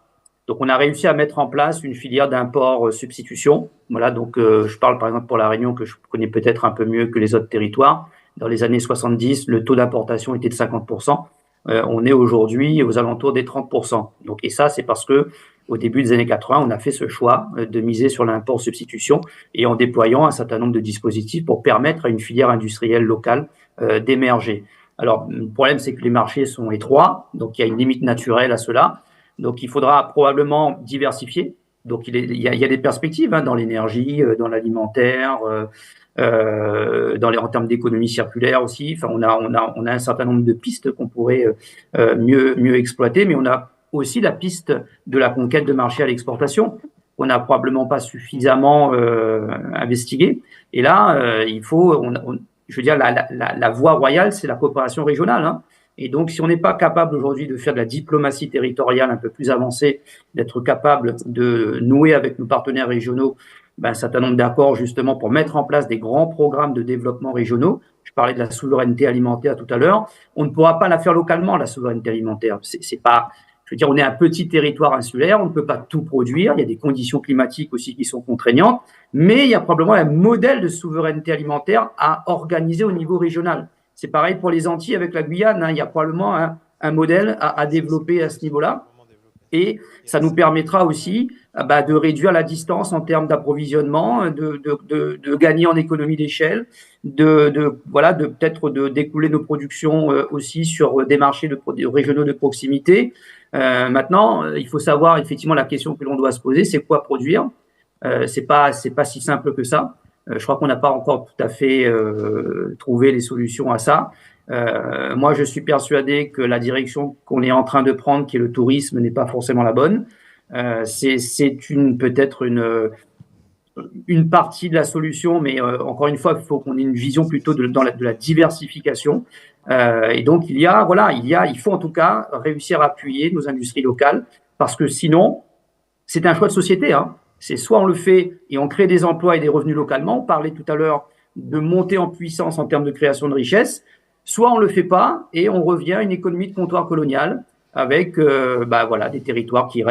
Donc, on a réussi à mettre en place une filière d'import-substitution. Voilà, donc je parle par exemple pour La Réunion, que je connais peut-être un peu mieux que les autres territoires. Dans les années 70, le taux d'importation était de 50%. On est aujourd'hui aux alentours des 30%. Donc, et ça, c'est parce que au début des années 80, on a fait ce choix de miser sur l'import-substitution et en déployant un certain nombre de dispositifs pour permettre à une filière industrielle locale d'émerger. Alors, le problème, c'est que les marchés sont étroits, donc il y a une limite naturelle à cela. Donc, il faudra probablement diversifier. Donc, il y a des perspectives dans l'énergie, dans l'alimentaire, en termes d'économie circulaire aussi. Enfin, on a un certain nombre de pistes qu'on pourrait mieux exploiter, mais on a aussi la piste de la conquête de marché à l'exportation, qu'on n'a probablement pas suffisamment investigué. Et là, il faut, je veux dire, la voie royale, c'est la coopération régionale. Et donc, si on n'est pas capable aujourd'hui de faire de la diplomatie territoriale un peu plus avancée, d'être capable de nouer avec nos partenaires régionaux un certain nombre d'accords justement pour mettre en place des grands programmes de développement régionaux. Je parlais de la souveraineté alimentaire tout à l'heure. On ne pourra pas la faire localement, la souveraineté alimentaire. C'est pas, je veux dire, on est un petit territoire insulaire, on ne peut pas tout produire. Il y a des conditions climatiques aussi qui sont contraignantes, mais il y a probablement un modèle de souveraineté alimentaire à organiser au niveau régional. C'est pareil pour les Antilles avec la Guyane. Il y a probablement un modèle à développer à ce niveau-là. Et ça nous permettra aussi de réduire la distance en termes d'approvisionnement, de gagner en économie d'échelle, peut-être de découler nos productions aussi sur des marchés régionaux de proximité. Maintenant, il faut savoir effectivement la question que l'on doit se poser, c'est quoi produire. C'est pas si simple que ça. Je crois qu'on n'a pas encore tout à fait trouvé les solutions à ça. Moi, je suis persuadé que la direction qu'on est en train de prendre, qui est le tourisme, n'est pas forcément la bonne. C'est peut-être une partie de la solution, mais encore une fois, il faut qu'on ait une vision plutôt de la diversification. Et donc, il faut en tout cas réussir à appuyer nos industries locales, parce que sinon, c'est un choix de société. C'est soit on le fait et on crée des emplois et des revenus localement. On parlait tout à l'heure de monter en puissance en termes de création de richesse. Soit on ne le fait pas et on revient à une économie de comptoir colonial avec des territoires qui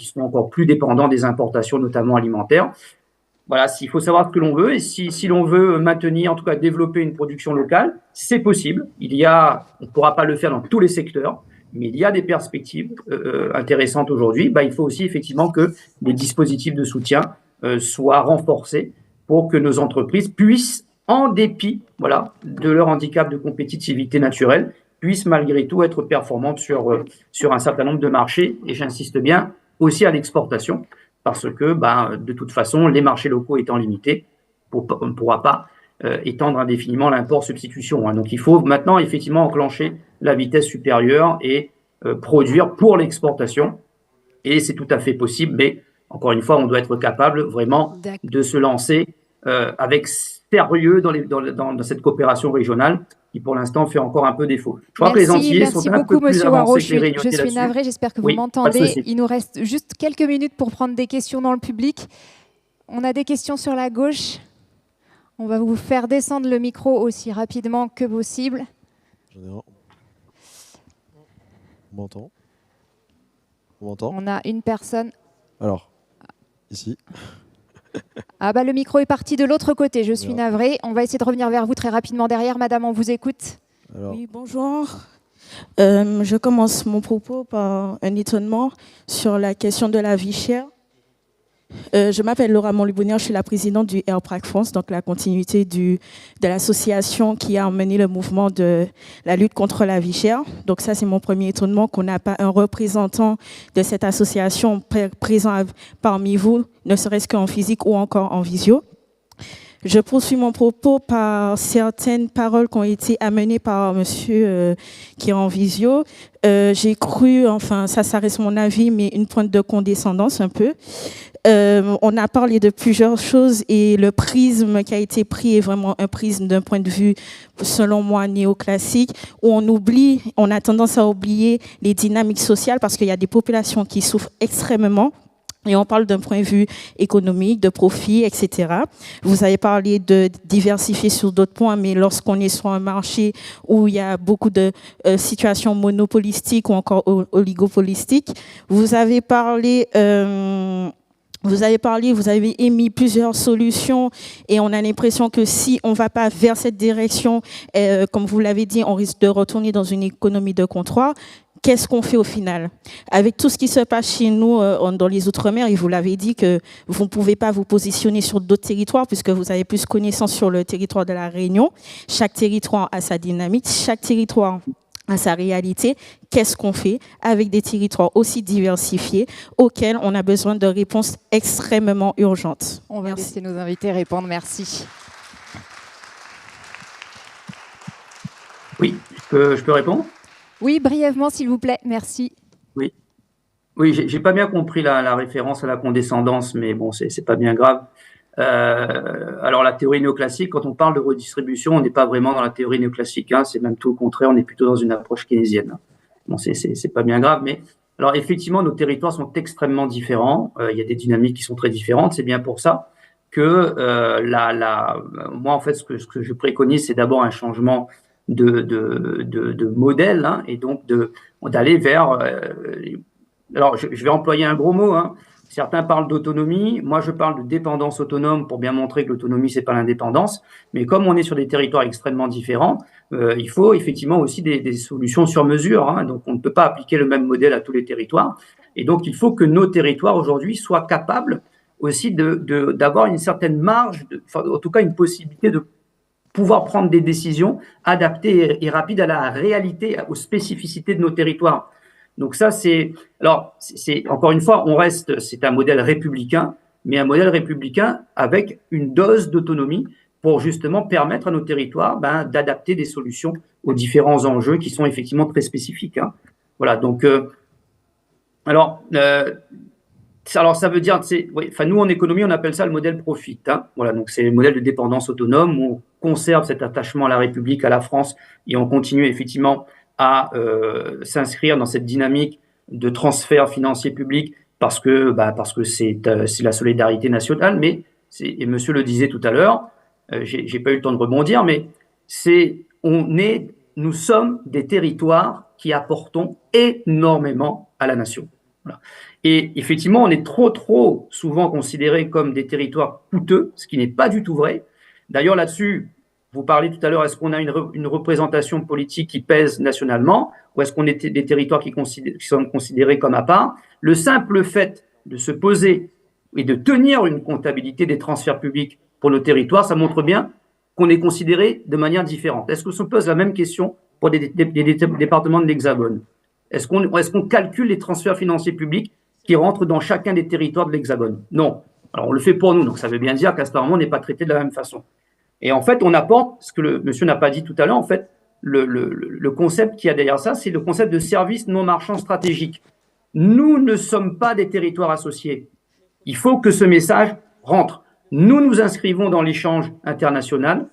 sont encore plus dépendants des importations, notamment alimentaires. Voilà, il faut savoir ce que l'on veut et si l'on veut maintenir, en tout cas développer une production locale, c'est possible. On ne pourra pas le faire dans tous les secteurs, mais il y a des perspectives intéressantes aujourd'hui. Il faut aussi effectivement que les dispositifs de soutien soient renforcés pour que nos entreprises puissent, en dépit de leur handicap de compétitivité naturelle, puissent malgré tout être performantes sur un certain nombre de marchés, et j'insiste bien, aussi à l'exportation, parce que de toute façon, les marchés locaux étant limités, on ne pourra pas étendre indéfiniment l'import-substitution. Donc il faut maintenant effectivement enclencher la vitesse supérieure et produire pour l'exportation, et c'est tout à fait possible, mais encore une fois, on doit être capable vraiment de se lancer avec sérieux dans cette coopération régionale qui, pour l'instant, fait encore un peu défaut. Je crois que les Antillais sont un peu plus avancés que les Réunionnais là-dessus. Je suis navrée, j'espère que vous m'entendez. Il nous reste juste quelques minutes pour prendre des questions dans le public. On a des questions sur la gauche. On va vous faire descendre le micro aussi rapidement que possible. J'en ai un. On m'entend? On m'entend? On a une personne. Alors, ici. Ah bah le micro est parti de l'autre côté, je suis navrée. On va essayer de revenir vers vous très rapidement derrière. Madame, on vous écoute. Alors. Oui, bonjour. Je commence mon propos par un étonnement sur la question de la vie chère. Je m'appelle Laura Montlubounière, je suis la présidente du AirPrac France, donc la continuité de l'association qui a mené le mouvement de la lutte contre la vie chère. Donc ça, c'est mon premier étonnement, qu'on n'a pas un représentant de cette association présent parmi vous, ne serait-ce qu'en physique ou encore en visio. Je poursuis mon propos par certaines paroles qui ont été amenées par monsieur qui est en visio. J'ai cru, enfin ça reste mon avis, mais une pointe de condescendance un peu. On a parlé de plusieurs choses et le prisme qui a été pris est vraiment un prisme d'un point de vue, selon moi, néoclassique, où on a tendance à oublier les dynamiques sociales parce qu'il y a des populations qui souffrent extrêmement. Et on parle d'un point de vue économique, de profit, etc. Vous avez parlé de diversifier sur d'autres points, mais lorsqu'on est sur un marché où il y a beaucoup de situations monopolistiques ou encore oligopolistiques, vous avez émis plusieurs solutions et on a l'impression que si on ne va pas vers cette direction, comme vous l'avez dit, on risque de retourner dans une économie de comptoir. Qu'est-ce qu'on fait au final? Avec tout ce qui se passe chez nous dans les Outre-mer, et vous l'avez dit que vous ne pouvez pas vous positionner sur d'autres territoires puisque vous avez plus connaissance sur le territoire de la Réunion. Chaque territoire a sa dynamique, chaque territoire a sa réalité. Qu'est-ce qu'on fait avec des territoires aussi diversifiés auxquels on a besoin de réponses extrêmement urgentes? On va laisser nos invités répondre. Merci. Oui, je peux répondre? Oui, brièvement, s'il vous plaît. Merci. Oui, j'ai pas bien compris la référence à la condescendance, mais bon, c'est pas bien grave. Alors la théorie néoclassique, quand on parle de redistribution, on n'est pas vraiment dans la théorie néoclassique, hein, c'est même tout le contraire, on est plutôt dans une approche keynésienne. Bon, c'est pas bien grave, mais alors effectivement, nos territoires sont extrêmement différents. Il y a des dynamiques qui sont très différentes. C'est bien pour ça que moi, en fait, ce que je préconise, c'est d'abord un changement de modèle, hein, et donc d'aller vers. Alors, je vais employer un gros mot, hein. Certains parlent d'autonomie, moi je parle de dépendance autonome pour bien montrer que l'autonomie c'est pas l'indépendance, mais comme on est sur des territoires extrêmement différents, il faut effectivement aussi des solutions sur mesure, hein, donc on ne peut pas appliquer le même modèle à tous les territoires, et donc il faut que nos territoires aujourd'hui soient capables aussi d'avoir une certaine marge, en tout cas une possibilité de pouvoir prendre des décisions adaptées et rapides à la réalité, aux spécificités de nos territoires. Donc ça, c'est encore une fois, c'est un modèle républicain, mais un modèle républicain avec une dose d'autonomie pour justement permettre à nos territoires d'adapter des solutions aux différents enjeux qui sont effectivement très spécifiques, hein. Voilà, donc alors ça veut dire, nous en économie, on appelle ça le modèle profit, hein. Voilà, donc c'est le modèle de dépendance autonome où on conserve cet attachement à la République, à la France, et on continue effectivement à s'inscrire dans cette dynamique de transfert financier public parce que c'est la solidarité nationale. Mais et monsieur le disait tout à l'heure, j'ai pas eu le temps de rebondir, mais nous sommes des territoires qui apportons énormément à la nation. Voilà. Et effectivement, on est trop souvent considérés comme des territoires coûteux, ce qui n'est pas du tout vrai. D'ailleurs, là-dessus, vous parlez tout à l'heure, est-ce qu'on a une représentation politique qui pèse nationalement ou est-ce qu'on est des territoires qui sont considérés comme à part? Le simple fait de se poser et de tenir une comptabilité des transferts publics pour nos territoires, ça montre bien qu'on est considéré de manière différente. Est-ce qu'on se pose la même question pour des départements de l'Hexagone? Est-ce qu'on calcule les transferts financiers publics qui rentrent dans chacun des territoires de l'Hexagone? Non. Alors on le fait pour nous, donc ça veut bien dire qu'à ce moment, on n'est pas traité de la même façon. Et en fait, on apporte, ce que le monsieur n'a pas dit tout à l'heure, en fait, le concept qu'il y a derrière ça, c'est le concept de service non marchand stratégique. Nous ne sommes pas des territoires associés. Il faut que ce message rentre. Nous nous inscrivons dans l'échange international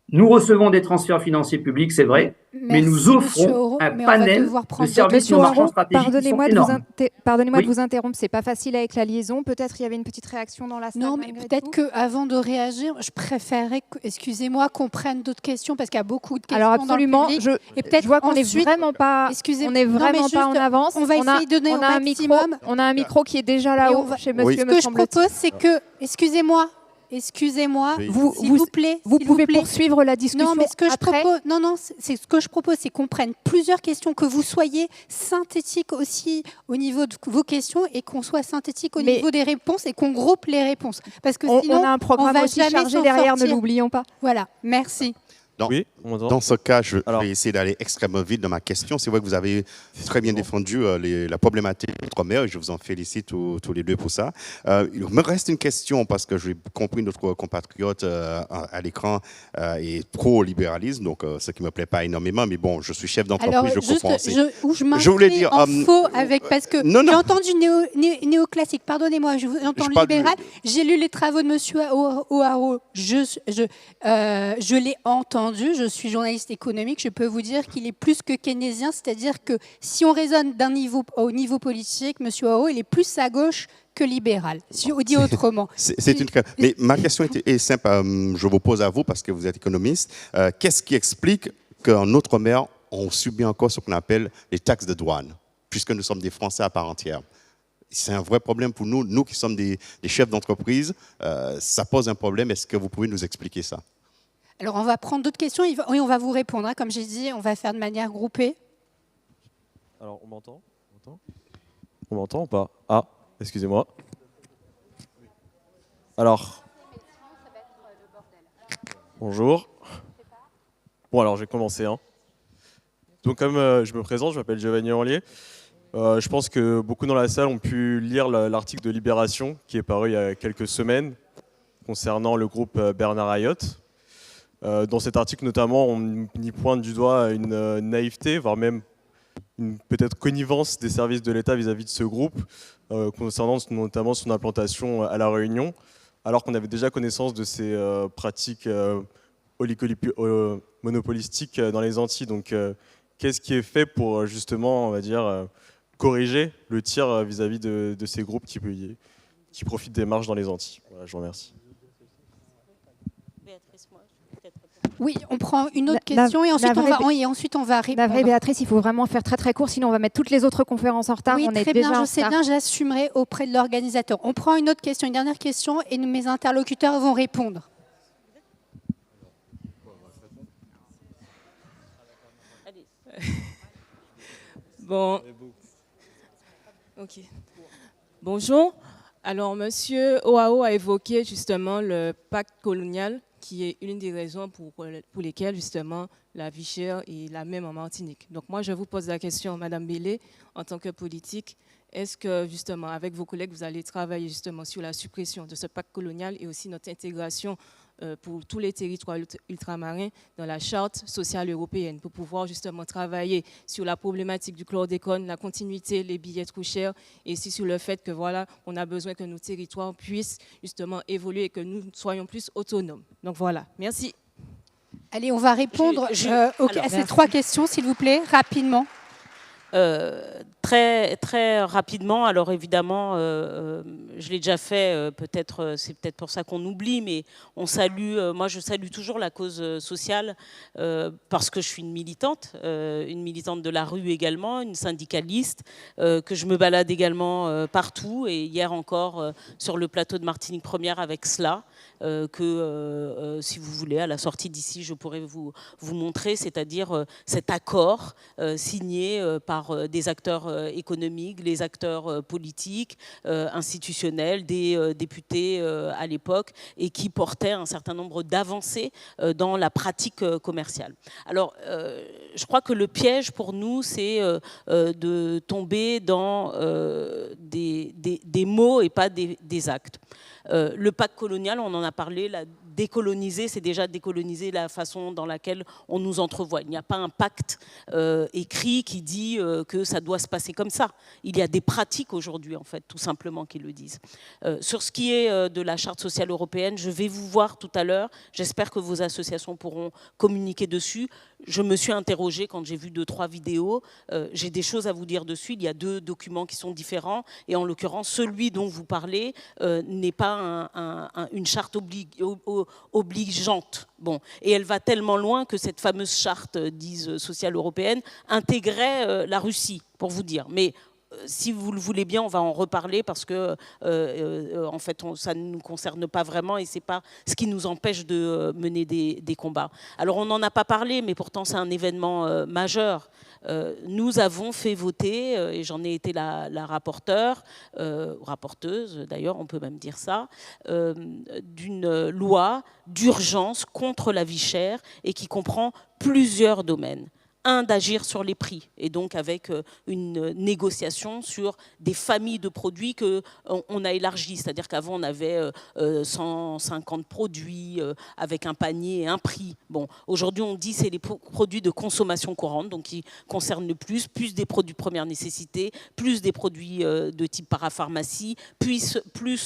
Nous recevons des transferts financiers publics, c'est vrai, mais nous Merci, Monsieur offrons Auro, un mais on va panel devoir de prendre services Monsieur non Auro, marchands stratégiques qui sont pardonnez-moi énormes. de Oui. vous interrompre, c'est pas facile avec la liaison. Peut-être il y avait une petite réaction dans la salle. Non, mais malgré peut-être tout. qu'avant de réagir, je préférerais, excusez-moi, qu'on prenne d'autres questions parce qu'il y a beaucoup de questions Alors absolument, dans le public. Et peut-être je vois qu'on est ensuite- vraiment pas, Excusez- on est non, mais vraiment pas en juste, avance. on va essayer de donner on au a un maximum. micro, on a un micro qui est déjà Et là-haut on va- chez Oui. Monsieur. Ce me que je semble-t-il. propose, c'est que, excusez-moi, Oui. s'il vous plaît, Vous s'il pouvez vous plaît. poursuivre la discussion Non, mais ce que après. je propose, c'est ce que je propose, c'est qu'on prenne plusieurs questions, que vous soyez synthétique aussi au niveau de vos questions et qu'on soit synthétique au Mais- niveau des réponses et qu'on groupe les réponses, parce que On sinon, a un programme va aussi jamais chargé s'en derrière, ne sortir. l'oublions pas. Voilà, merci. Oui, on m'entend. Dans ce cas, je Alors. vais essayer d'aller extrêmement vite dans ma question. C'est vrai que vous avez très bien défendu la problématique de l'outre-mer et je vous en félicite tous les deux pour ça. Il me reste une question parce que j'ai compris notre compatriote à l'écran est pro-libéralisme, donc ce qui ne me plaît pas énormément, mais bon, je suis chef Alors, d'entreprise, je juste, comprends aussi. je m'inscris Je voulais dire, en faux avec, parce que non, non. j'ai entendu néoclassique, pardonnez-moi, j'entends Je parle libéral, j'ai lu les travaux de Monsieur O'Haraud, je l'ai entendu, je suis journaliste économique, je peux vous dire qu'il est plus que keynésien, c'est-à-dire que si on raisonne au niveau politique, Monsieur O'Haraud, il est plus à gauche que libéral, si on dit autrement. C'est une... Mais ma question est simple, je vous pose à vous parce que vous êtes économiste. Qu'est-ce qui explique qu'en Outre-mer, on subit encore ce qu'on appelle les taxes de douane, puisque nous sommes des Français à part entière? C'est un vrai problème pour nous, nous qui sommes des chefs d'entreprise, ça pose un problème. Est-ce que vous pouvez nous expliquer ça? Alors, on va prendre d'autres questions et on va vous répondre. Hein. Comme j'ai dit, on va faire de manière groupée. Alors, on m'entend? On m'entend ou pas? Ah, excusez-moi. Alors. Bonjour. Bon, alors, je vais commencer. Hein. Donc, comme je me présente, je m'appelle Giovanni Orlier. Je pense que beaucoup dans la salle ont pu lire l'article de Libération qui est paru il y a quelques semaines concernant le groupe Bernard Ayotte. Dans cet article, notamment, on y pointe du doigt une naïveté, voire même une peut-être connivence des services de l'État vis-à-vis de ce groupe, concernant notamment son implantation à La Réunion, alors qu'on avait déjà connaissance de ces pratiques monopolistiques dans les Antilles. Donc, qu'est-ce qui est fait pour justement, on va dire, corriger le tir vis-à-vis de ces groupes qui profitent des marges dans les Antilles? Voilà, je vous remercie. Oui, on prend une autre question et ensuite on va répondre. Navré, Béatrice, il faut vraiment faire très très court, sinon on va mettre toutes les autres conférences en retard. Oui, on est très déjà bien, en je sais retard. bien, j'assumerai auprès de l'organisateur. On prend une autre question, une dernière question, et mes interlocuteurs vont répondre. Bon. Ok. Bonjour. Alors, Monsieur O'Haraud a évoqué justement le pacte colonial, qui est une des raisons pour lesquelles justement la vie chère est la même en Martinique. Donc moi, je vous pose la question, Madame Bélé, en tant que politique, est-ce que justement, avec vos collègues, vous allez travailler justement sur la suppression de ce pacte colonial et aussi notre intégration pour tous les territoires ultramarins dans la charte sociale européenne pour pouvoir justement travailler sur la problématique du chlordécone, la continuité, les billets trop chers et aussi sur le fait que voilà, on a besoin que nos territoires puissent justement évoluer et que nous soyons plus autonomes. Donc voilà, merci. Allez, on va répondre à ces 3 questions, s'il vous plaît, rapidement. Très rapidement, alors évidemment, je l'ai déjà fait, c'est peut-être pour ça qu'on oublie, mais moi je salue toujours la cause sociale parce que je suis une militante de la rue également, une syndicaliste, que je me balade également partout, et hier encore sur le plateau de Martinique Première avec cela, que si vous voulez, à la sortie d'ici, je pourrais vous montrer, c'est-à-dire cet accord signé par des acteurs économiques, les acteurs politiques, institutionnels, des députés à l'époque, et qui portaient un certain nombre d'avancées dans la pratique commerciale. Alors, je crois que le piège pour nous, c'est de tomber dans des mots et pas des actes. Le pacte colonial, on en a parlé, la décoloniser, c'est déjà décoloniser la façon dans laquelle on nous entrevoit. Il n'y a pas un pacte écrit qui dit que ça doit se passer comme ça. Il y a des pratiques aujourd'hui, en fait, tout simplement, qui le disent. Sur ce qui est de la Charte sociale européenne, je vais vous voir tout à l'heure. J'espère que vos associations pourront communiquer dessus. Je me suis interrogée quand j'ai vu 2-3 vidéos. J'ai des choses à vous dire dessus. Il y a 2 documents qui sont différents. Et en l'occurrence, celui dont vous parlez n'est pas une charte obligeante. Bon. Et elle va tellement loin que cette fameuse charte, dise sociale européenne, intégrait la Russie, pour vous dire. Mais si vous le voulez bien, on va en reparler parce que en fait, ça ne nous concerne pas vraiment et c'est pas ce qui nous empêche de mener des combats. Alors, on n'en a pas parlé, mais pourtant, c'est un événement majeur. Nous avons fait voter, et j'en ai été la rapporteure, rapporteuse d'ailleurs, on peut même dire ça, d'une loi d'urgence contre la vie chère et qui comprend plusieurs domaines. Un, d'agir sur les prix, et donc avec une négociation sur des familles de produits qu'on a élargies. C'est-à-dire qu'avant, on avait 150 produits avec un panier et un prix. Bon, aujourd'hui, on dit que c'est les produits de consommation courante, donc qui concernent le plus des produits de première nécessité, plus des produits de type parapharmacie, plus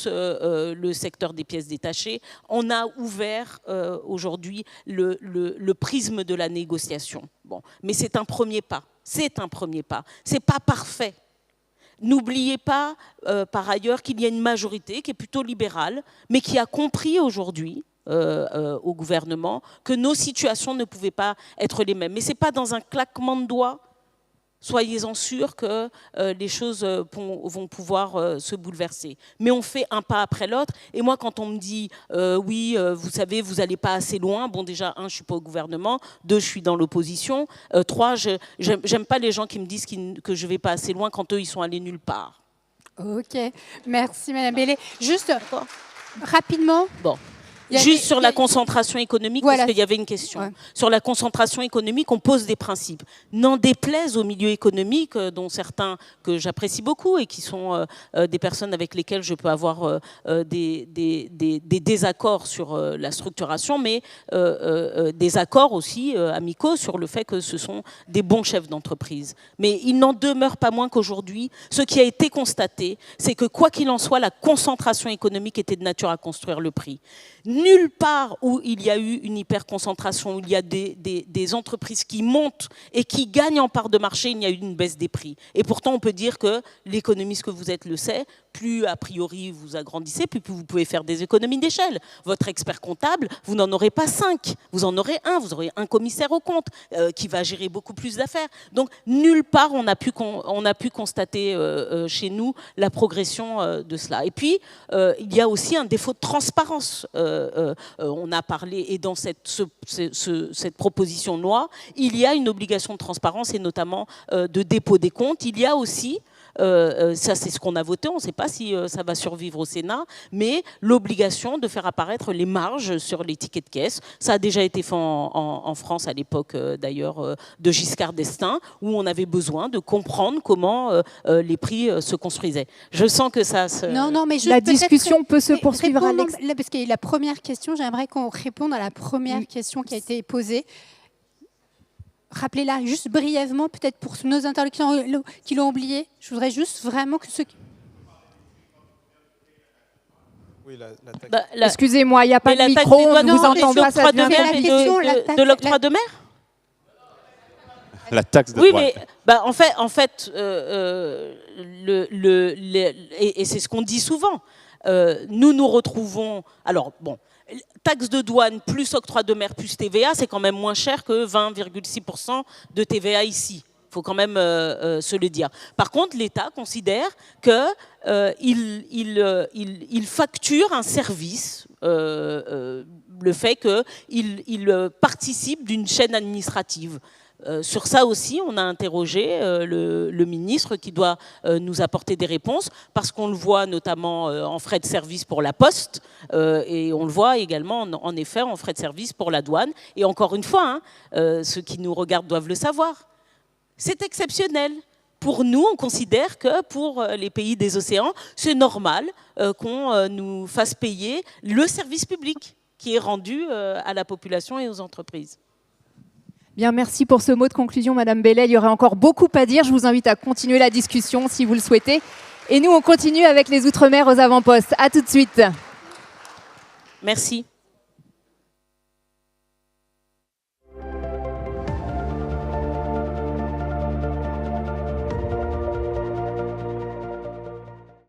le secteur des pièces détachées. On a ouvert aujourd'hui le prisme de la négociation. Bon, mais c'est un premier pas. C'est un premier pas. C'est pas parfait. N'oubliez pas, par ailleurs, qu'il y a une majorité qui est plutôt libérale, mais qui a compris aujourd'hui, au gouvernement, que nos situations ne pouvaient pas être les mêmes. Mais ce n'est pas dans un claquement de doigts, soyez-en sûrs que les choses vont pouvoir se bouleverser. Mais on fait un pas après l'autre. Et moi, quand on me dit oui, vous savez, vous n'allez pas assez loin, bon, déjà, 1, je ne suis pas au gouvernement, 2, je suis dans l'opposition, 3, j'aime pas les gens qui me disent que je ne vais pas assez loin quand eux, ils sont allés nulle part. Ok, merci Madame Bellé. Juste rapidement. Bon. Juste sur la concentration économique, voilà. Parce qu'il y avait une question. Ouais. Sur la concentration économique, on pose des principes. N'en déplaise au milieu économique, dont certains que j'apprécie beaucoup et qui sont des personnes avec lesquelles je peux avoir des désaccords sur la structuration, mais des accords aussi amicaux sur le fait que ce sont des bons chefs d'entreprise. Mais il n'en demeure pas moins qu'aujourd'hui, ce qui a été constaté, c'est que quoi qu'il en soit, la concentration économique était de nature à construire le prix. Nulle part où il y a eu une hyperconcentration, où il y a des entreprises qui montent et qui gagnent en part de marché, il y a eu une baisse des prix. Et pourtant, on peut dire que l'économiste que vous êtes le sait, plus a priori vous agrandissez, plus vous pouvez faire des économies d'échelle. Votre expert comptable, vous n'en aurez pas 5, vous en aurez un, vous aurez un commissaire aux comptes qui va gérer beaucoup plus d'affaires. Donc, nulle part on a pu constater chez nous la progression de cela. Et puis, il y a aussi un défaut de transparence. On a parlé, et dans cette proposition de loi, il y a une obligation de transparence et notamment de dépôt des comptes. Il y a aussi, ça c'est ce qu'on a voté, on ne sait pas si ça va survivre au Sénat, mais l'obligation de faire apparaître les marges sur les tickets de caisse. Ça a déjà été fait en France à l'époque d'ailleurs de Giscard d'Estaing, où on avait besoin de comprendre comment les prix se construisaient. Je sens que ça se... Non, mais la discussion peut se poursuivre, Alex. Parce que la première question, j'aimerais qu'on réponde à la première question qui a été posée. Rappelez-la juste brièvement, peut-être pour nos interlocuteurs qui l'ont oublié. Je voudrais juste vraiment que ceux qui... Oui, excusez-moi, il n'y a pas de micro, on ne vous entend pas. Ça devient de l'octroi de mer. La taxe de douane. Oui, mais en fait et c'est ce qu'on dit souvent. Nous nous retrouvons... Alors, bon, taxe de douane plus octroi de mer plus TVA, c'est quand même moins cher que 20,6% de TVA ici. Il faut quand même se le dire. Par contre, l'État considère qu'il facture un service, le fait qu'il participe d'une chaîne administrative. Sur ça aussi, on a interrogé le ministre qui doit nous apporter des réponses, parce qu'on le voit notamment en frais de service pour la Poste, et on le voit également en effet en frais de service pour la douane. Et encore une fois, ceux qui nous regardent doivent le savoir, c'est exceptionnel. Pour nous, on considère que pour les pays des océans, c'est normal qu'on nous fasse payer le service public qui est rendu à la population et aux entreprises. Bien, merci pour ce mot de conclusion, Madame Bellet. Il y aurait encore beaucoup à dire. Je vous invite à continuer la discussion si vous le souhaitez. Et nous, on continue avec les Outre-mer aux avant-postes. À tout de suite. Merci.